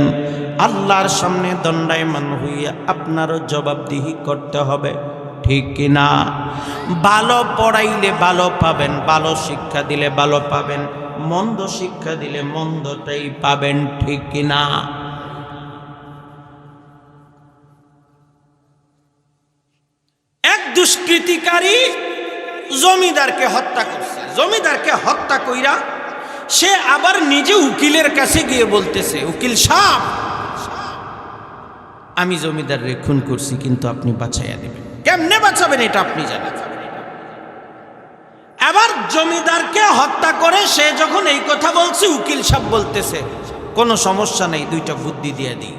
আল্লাহর সামনে দণ্ডায়মান হইয়া আপনারও জবাবদিহি করতে হবে, ঠিক কিনা? ভালো পড়াইলে ভালো পাবেন, ভালো শিক্ষা দিলে ভালো পাবেন, মন্দ শিক্ষা দিলে মন্দটাই পাবেন, ঠিক কিনা? এক দুষ্কৃতিকারী জমিদারকে হত্যা করছে। জমিদারকে হত্যা কইরা সে আবার নিজে উকিলের কাছে গিয়ে বলতেছে, উকিল সাহেব, আমি জমিদাররে খুন করছি, কিন্তু আপনি বাঁচাইয়া দেবেন। কেমনে বাঁচাবেন এটা আপনি জানেন। এবার জমিদারকে হত্যা করে সে যখন এই কথা বলছে, উকিল সাহেব বলতেছে কোনো সমস্যা নেই, দুইটা বুদ্ধি দিয়ে দিই,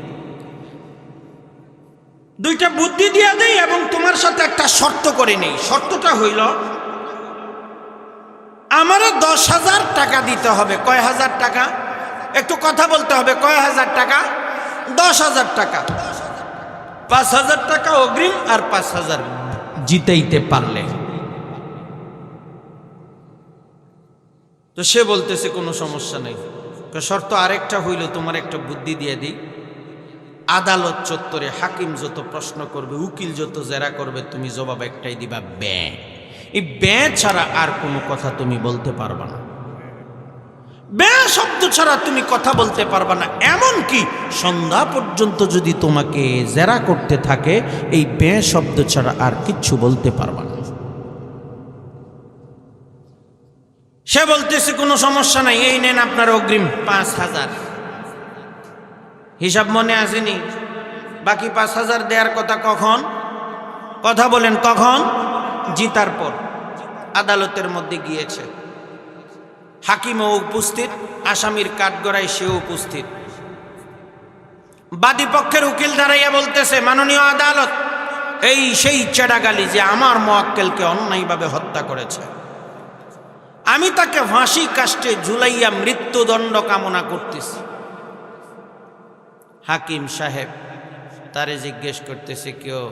দুইটা বুদ্ধি দিয়ে দেই এবং তোমার সাথে একটা শর্ত করে নেই। শর্তটা হইল আমারও 10,000 টাকা দিতে হবে। কয় হাজার টাকা? একটু কথা বলতে হবে। কয় হাজার টাকা? 10,000 টাকা। 5,000 টাকা অগ্রিম আর 5,000 জিতাইতে পারলে। তো সে বলতেছে কোনো সমস্যা নেই। শর্ত আরেকটা হইল, তোমার একটা বুদ্ধি দিয়ে দিই, আদালত চত্বরে হাকিম যত প্রশ্ন করবে, উকিল যত জেরা করবে, তুমি জবাব একটাই দিবা, ব্যয়। এই ব্যয় ছাড়া আর কোনো কথা তুমি বলতে পারবা না। ব্যয় শব্দ ছাড়া তুমি কথা বলতে পারবা না। এমনকি সন্ধ্যা পর্যন্ত যদি তোমাকে জেরা করতে থাকে, এই ব্যয় শব্দ ছাড়া আর কিচ্ছু বলতে পারবা না। সে বলতেছে কোনো সমস্যা নাই, এই নেন আপনার অগ্রিম 5,000। হিসাব মনে আসেনি? বাকি 5,000 দেওয়ার কথা কখন? কথা বলেন কখন? জিতার পর। আদালতের মধ্যে গিয়েছে, হাকিমও উপস্থিত, আসামির কাঠগড়ায় সেও উপস্থিত। বাদী পক্ষের উকিল দাঁড়াইয়া বলতেছে, মাননীয় আদালত, এই সেই চেডাগালি যে আমার মোয়াক্কেলকে অন্যায়ভাবে হত্যা করেছে, আমি তাকে ফাঁসি কাষ্টে ঝুলাইয়া মৃত্যুদণ্ড কামনা করতেছি। হাকিম সাহেব তারে জিজ্ঞেস করতেছে, কেউ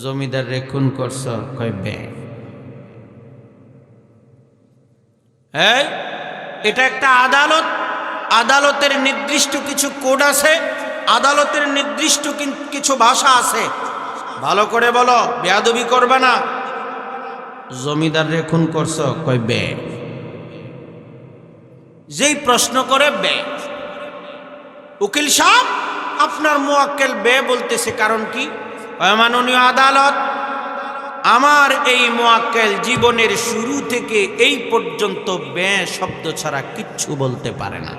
জমিদার রে খুন করছ? কয় ব্যয়। এই এটা একটা আদালত, আদালতের নির্দিষ্ট কিছু কোড আছে, আদালতের নির্দিষ্ট কিছু ভাষা আছে। ভালো করে বলো, বেয়াদবি করবে না। জমিদার রে খুন করছ? কয় ব্যয়। যেই প্রশ্ন করে ব্যয়। উকিল সাহেব, আপনার মুয়াক্কেল ব্যয় বলতেছে, কারণ কি? মাননীয় আদালত, আমার এই মুয়াক্কেল জীবনের শুরু থেকে এই পর্যন্ত ব্যয় শব্দ ছাড়া কিচ্ছু বলতে পারে না।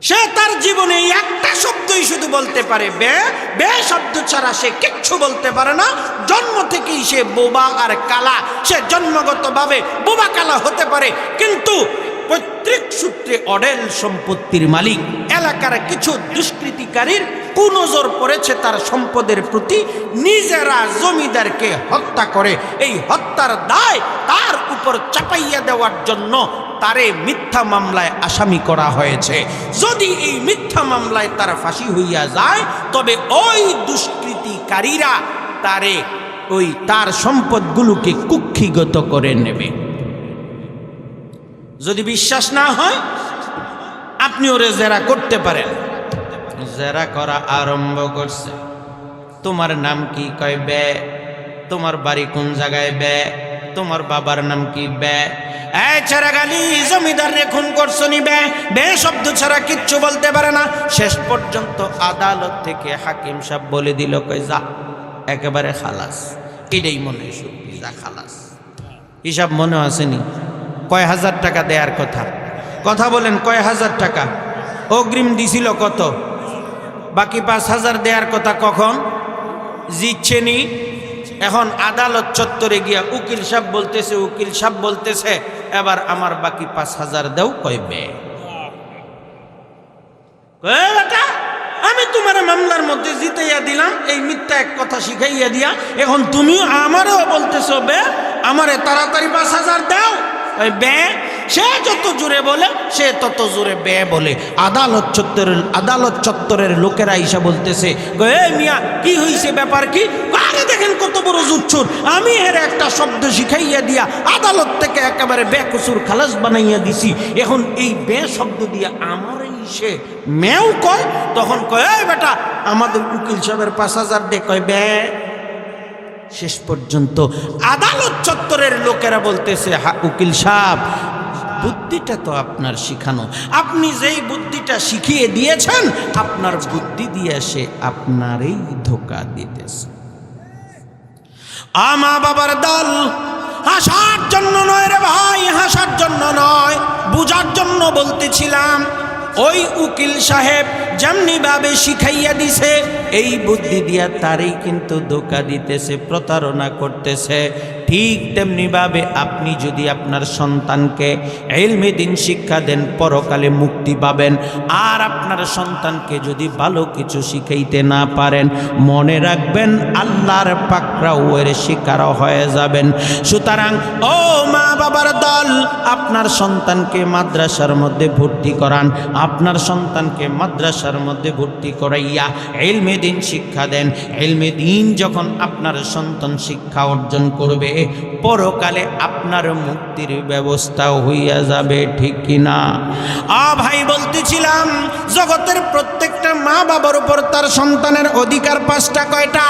সে তার জীবনে একটা শব্দই শুধু বলতে পারে, ব্যয়। ব্যয় শব্দ ছাড়া সে কিচ্ছু বলতে পারে না। জন্ম থেকেই সে বোবা আর কালা। সে জন্মগতভাবে বোবা কালা হতে পারে, কিন্তু পৈতৃক সূত্রে অডেল সম্পত্তির মালিক। এলাকার কিছু দুষ্কৃতিকারীর কুনজর পড়েছে তার সম্পদের প্রতি, নিজেরা জমিদারকে হত্যা করে এই হত্যার দায় তার উপর চাপাইয়া দেওয়ার জন্য তারে মিথ্যা মামলায় আসামি করা হয়েছে। যদি এই মিথ্যা মামলায় তার ফাঁসি হইয়া যায়, তবে ওই দুষ্কৃতিকারীরা তারে ওই তার সম্পদগুলোকে কুক্ষিগত করে নেবে। যদি বিশ্বাস না হয়, আপনি ওরে জেরা করতে পারেন। জেরা করা আরম্ভ করছে। তোমার নাম কি? কয় ব্যয়। তোমার বাড়ি কোন জায়গায়? ব্যয়। তোমার বাবার নাম কি? ব্যয়। এই চেরাগালি, জমিদার রে খুন করছো নি? ব্যয়। ব্যয় শব্দ ছাড়া কিচ্ছু বলতে পারে না। শেষ পর্যন্ত আদালত থেকে হাকিম সাহেব বলে দিল, কয় যা, একেবারে খালাস। এটাই মনে হয় সত্যি, যা খালাস। হিসাব মনে আসেনি? কয় হাজার টাকা দেওয়ার কথা? কথা বলেন, কয় হাজার টাকা? অগ্রিম দিছিল কত? বাকি 5,000 দেওয়ার কথা কখন? জিতছেনি। এখন আদালত চত্বরে গিয়া উকিল সাহেব বলতেছে, এবার আমার বাকি 5,000 দেও। কয় ব্যয়। বেটা, আমি তোমার মামলার মধ্যে জিতাইয়া দিলাম, এই মিথ্যা এক কথা শিখাইয়া দিয়া, এখন তুমিও আমারও বলতেছো ব্যয়। আমারে তাড়াতাড়ি 5,000 দাও। ব্যয়। সে যত জোরে বলে সে তত জোরে ব্যয় বলে। আদালত চত্বরের লোকেরা ইসা বলতেছে, এই মিয়া কি হইছে, ব্যাপার কি? আরে দেখেন কত বড় জুচ্ছুর, আমি এর একটা শব্দ শিখাইয়া দিয়া আদালত থেকে একেবারে বেকসুর খালাস বানাইয়া দিছি। এখন এই ব্যয় শব্দ দিয়া আমার সে মেও কয়। তখন কয়, এই বেটা, আমাদের উকিল সাহেবের 5,000 দে। কয় ব্যয়। শেষ পর্যন্ত আদালত চত্বরের লোকেরা বলতেছে, উকিল সাহেব, বুদ্ধিটা তো আপনার শিখানো, আপনি যেই বুদ্ধিটা শিখিয়ে দিয়েছেন, আপনার বুদ্ধি দিয়ে সে আপনারই ধোঁকা দিতেছে। মা বাবার দল, হাসার জন্য নয় রে ভাই, হাসার জন্য নয়, বুঝার জন্য বলতেছিলাম। ওই উকিল সাহেব যেমনি ভাবে শিখাইয়া দিছে, এই বুদ্ধি দিয়া তারই কিন্তু ধোঁকা দিতেছে, প্রতারণা করতেছে। ঠিক তেমনি ভাবে আপনি যদি আপনার সন্তানকে ইলমে দ্বীন শিক্ষা দেন, পরকালে মুক্তি পাবেন। আর আপনার সন্তানকে যদি ভালো কিছু শিখাইতে না পারেন, মনে রাখবেন আল্লাহর পাকড়াও এর শিকার হয়ে যাবেন। সুতরাং ও মা বাবার দল, আপনার সন্তানকে মাদ্রাসার মধ্যে ভর্তি করান, আপনার সন্তানকে মাদ্রাসার মধ্যে ভর্তি করাইয়া ইলমে দ্বীন শিক্ষা দেন। ইলমে দ্বীন যখন আপনার সন্তান শিক্ষা অর্জন করবে, পরকালে আপনার মুক্তির ব্যবস্থা হইয়া যাবে, ঠিক কিনা? ভাই বলতেছিলাম, জগতের প্রত্যেকটা মা বাবার উপর তার সন্তানের অধিকার পাঁচটা। কয়টা?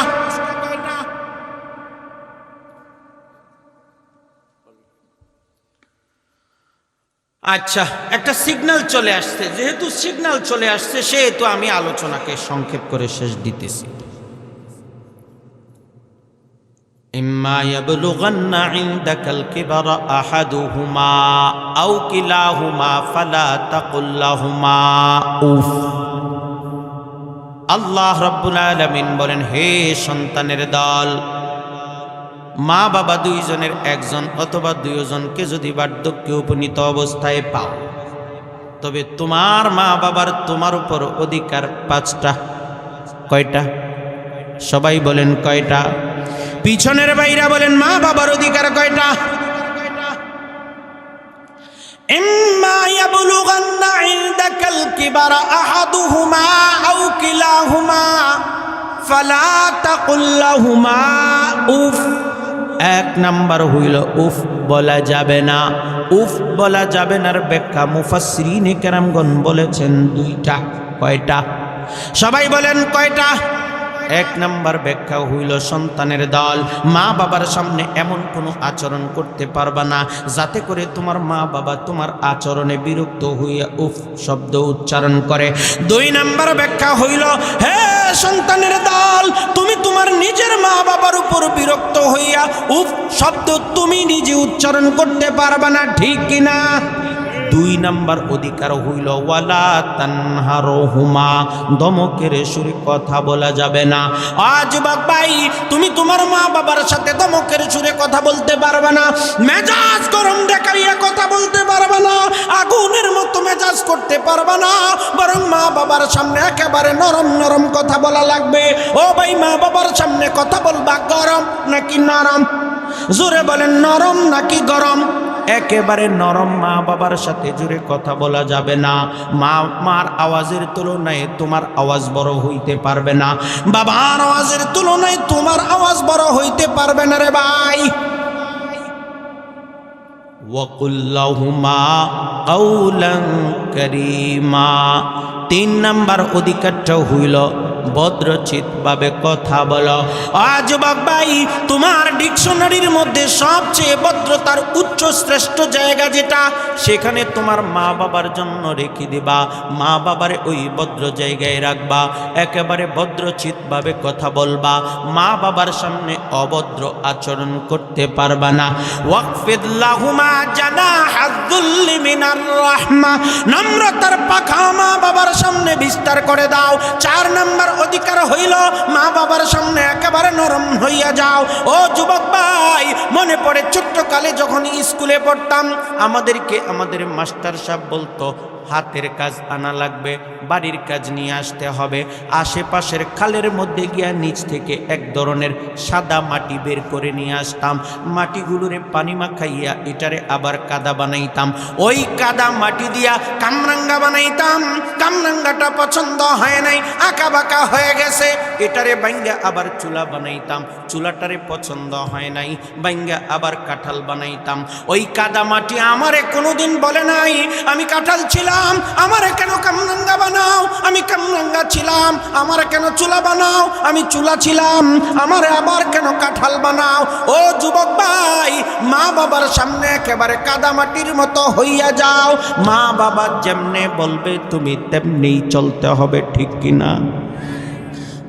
আচ্ছা, একটা সিগন্যাল চলে আসছে, যেহেতু সিগন্যাল চলে আসছে সেহেতু আমি আলোচনাকে সংক্ষেপ করে শেষ দিতেছি। ইম্মা ইয়াবলুগান্না ইনদাকাল কিবারা আহাদুহুমা আও কিলাহুমা ফালা তাকুল লাহুমা উফ। আল্লাহ রাব্বুল আলামিন বলেন, হে সন্তানের দল, মা বাবা দুইজনের একজন অথবা দুইজনকে যদি বার্ধক্যে উপনীত অবস্থায় পাও, তবে তোমার মা বাবার তোমার উপর অধিকার পাঁচটা। কয়টা? সবাই বলেন কয়টা? পিছনের বাইরা বলেন মা বাবার অধিকার কয়টা? ইম্মা ইয়াবলুগান্না ইনদাকাল কিবারা আহাদুহুমা আও কিলাহুমা ফালা তাকুল লাহুমা উফ। এক নাম্বার হইল উফ বলা যাবে না। উফ বলা যাবে না ব্যাখ্যা মুফাসসিরিনে কেরামগণ বলেছেন দুইটা। কয়টা? সবাই বলেন কয়টা? এক নাম্বার ব্যাখ্যা হইল, সন্তানের দল, মা বাবার সামনে এমন কোনো আচরণ করতে পারবা না যাতে করে তোমার মা বাবা তোমার আচরণে বিরক্ত হইয়া উফ শব্দ উচ্চারণ করে। দুই নাম্বার ব্যাখ্যা হইল, হে সন্তানের দল, তুমি তোমার নিজের মা বাবার উপর বিরক্ত হইয়া উফ শব্দ তুমি নিজে উচ্চারণ করতে পারবা না, ঠিক কিনা? দুই নাম্বার অধিকার হইল ওয়ালা তানহারহুমা, ধমকের সুরে কথা বলা যাবে না। আজ ভাই, তুমি তোমার মা বাবার সাথে ধমকের সুরে কথা বলতে পারবে না, মেজাজ গরম দেখাইয়া কথা বলতে পারবে না, আগুনের মতো মেজাজ করতে পারবে না, বরং মা বাবার সামনে একেবারে নরম নরম কথা বলা লাগবে। ও ভাই, মা বাবার সামনে কথা বলবা গরম নাকি নরম? জোরে বলেন, নরম নাকি গরম? একেবারে নরম। মা বাবার সাথে জোরে কথা বলা যাবে না। মার আওয়াজের তুলনায় তোমার আওয়াজ বড় হইতে পারবে না, বাবার আওয়াজের তুলনায় তোমার আওয়াজ বড় হইতে পারবে না রে ভাই। ওয়াকুল লাহুমা কাওলান কারীমা। তিন নাম্বার অধিকারটা হইল ভদ্রচিতভাবে কথা বলো। আজ ভাই, তোমার ডিকশনারির মধ্যে সবচেয়ে ভদ্রতার উচ্চ শ্রেষ্ঠ জায়গা যেটা, সেখানে তোমার মা বাবার জন্য রেখে দিবা। মা বাবার ওই ভদ্র জায়গায় রাখবা, একেবারে ভদ্রচিতভাবে কথা বলবা, মা বাবার সামনে অভদ্র আচরণ করতে পারবা না। ওয়াকফিদ লাহুমা জানাহায যুল্লি মিনার রাহমা, নম্রতার পাখা মা বাবার সামনে বিস্তার করে দাও। চার নাম্বার অধিকার হইল, মা বাবার সামনে একেবারে নরম হইয়া যাও। ও যুবক ভাই, মনে পড়ে ছোট্টকালে যখন স্কুলে পড়তাম, আমাদেরকে আমাদের মাস্টার সাহেব বলতো, হাতের কাজ আনা লাগবে, বাড়ির কাজ নিয়ে আসতে হবে। আশেপাশের খালের মধ্যে গিয়া নিচ থেকে এক ধরনের সাদা মাটি বের করে নিয়ে আসতাম, মাটিগুলোরে পানি মাখাইয়া এটারে আবার কাদা বানাইতাম। ওই কাদা মাটি দিয়া কামরাঙ্গা বানাইতাম। কামরাঙ্গাটা পছন্দ হয় নাই, আঁকা বাঁকা হয়ে গেছে, এটারে বাইঙ্গা আবার চুলা বানাইতাম। চুলাটারে পছন্দ হয় নাই, বাইঙ্গা আবার কাঁঠাল বানাইতাম। ওই কাদা মাটি আমারে কোনোদিন বলে নাই আমি কাঁঠাল ছিলাম, আমারে কেন কামরাঙ্গা বানাও, আমি কামরাঙ্গা ছিলাম, আমারে কেন চুলা বানাও, আমি চুলা ছিলাম, আমারে আবার কেন কাঁঠাল বানাও। ও যুবক ভাই, মা বাবার সামনে একেবারে কাদা মাটির মতো হইয়া যাও। মা বাবা যেমনে বলবে তুমি তেমনি চলতে হবে, ঠিক কিনা?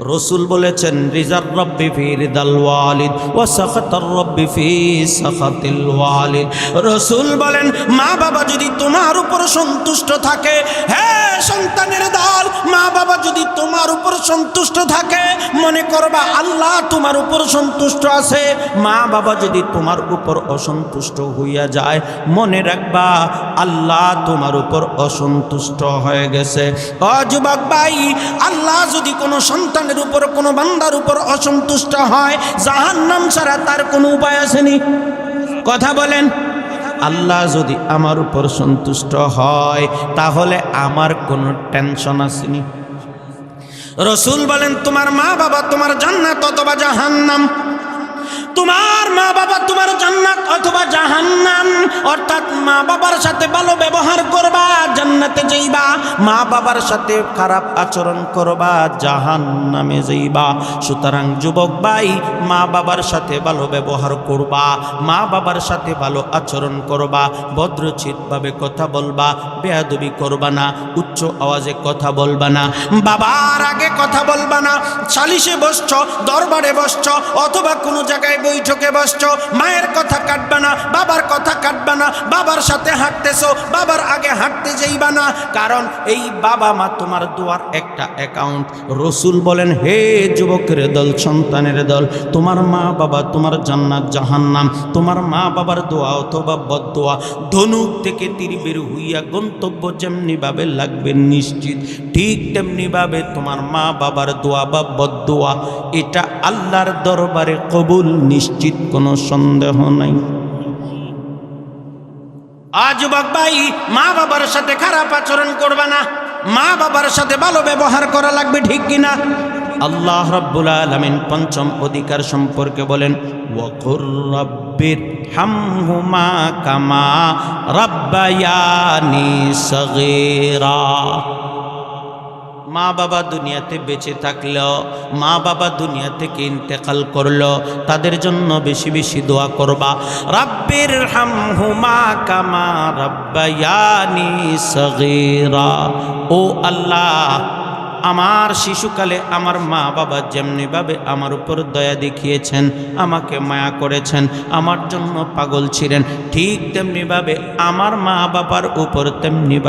রসুল বলেছেন রিজার রব্বি ফি রিদাল ওয়ালিদ ওয়া সাখাতার রব্বি ফি সাখাতিল ওয়ালিদ। রসুল বলেন মা বাবা যদি তোমার উপর সন্তুষ্ট থাকে, হ্যাঁ সন্তানের দল, মা বাবা যদি তোমার উপর সন্তুষ্ট থাকে, মনে করবা আল্লাহ তোমার উপর সন্তুষ্ট আছে। মা বাবা যদি তোমার উপর অসন্তুষ্ট হইয়া যায়, মনে রাখবা আল্লাহ তোমার উপর অসন্তুষ্ট হয়ে গেছে। ও যুবক ভাই, আল্লাহ যদি কোনো সন্তানের উপর, কোনো বান্দার উপর অসন্তুষ্ট হয়, জাহান্নাম ছাড়া তার কোনো উপায় আসেনি। কথা বলেন, আল্লাহ যদি আমার উপর সন্তুষ্ট হয় তাহলে আমার কোনো টেনশন আসেনি। রসুল বলেন তোমার মা বাবা তোমার জান্নাত অথবা জাহান্নাম, তোমার মা বাবা তোমার জান্নাত অথবা জাহান্নাম। অর্থাৎ মা বাবার সাথে ভালো ব্যবহার করবা, জান্নাতে যাইবা। মা বাবার সাথে খারাপ আচরণ করবা, জাহান্নামে যাইবা। সুতরাং যুবক ভাই, মা বাবার সাথে ভালো ব্যবহার করবা, মা বাবার সাথে ভালো আচরণ করবা, ভদ্রচিতভাবে কথা বলবা, বেয়াদবি করবা না, উচ্চ আওয়াজে কথা বলবা না, বাবার আগে কথা বলবা না। সালিশে বসছ, দরবারে বসছ, অথবা কোনো জায়গায় বৈঠকে বসছ, মায়ের কথা কাটবা না, বাবার কথা কাটবা না। বাবার সাথে হাঁটতেছো, বাবার আগে হাঁটতে যাইবা না, কারণ এই বাবা মা তোমার দোয়ার একটা অ্যাকাউন্ট। রসুল বলেন হে যুবকের দল, সন্তানের দল, তোমার মা বাবা তোমার জান্নাত জাহান্নাম। তোমার মা বাবার দোয়া অথবা বদদোয়া ধনুক থেকে তীর বের হইয়া গন্তব্য যেমনি ভাবে লাগবে নিশ্চিত, ঠিক তেমনি ভাবে তোমার মা বাবার দোয়া বা বদদোয়া এটা আল্লাহর দরবারে কবুল নিশ্চিত, কোনো সন্দেহ নাই। আজ যুবক ভাই, মা বাবার সাথে খারাপ আচরণ করবা না, মা বাবার সাথে ভালো ব্যবহার করা লাগবে, ঠিক কিনা? আল্লাহ রাব্বুল আলামিন পঞ্চম অধিকার সম্পর্কে বলেন ওয়াকুর রাব্বির হামহুমা কামা রাব্বায়ানি সগীরা। মা বাবা দুনিয়াতে বেঁচে থাকলেও, মা বাবা দুনিয়া থেকে ইন্তেকাল করলো, তাদের জন্য বেশি বেশি দোয়া করবা। রাব্বির হামহুমা কামা রাব্বায়ানি সগীরা। ও আল্লাহ, আমার শিশুকালে আমার মা বাবা যেমনিভাবে আমার উপর দয়া দেখিয়েছেন, আমাকে মায়া করেছেন, আমার জন্য পাগল ছিলেন, ঠিক তেমনিভাবে আমার মা বাবার উপর তেমনিভাবে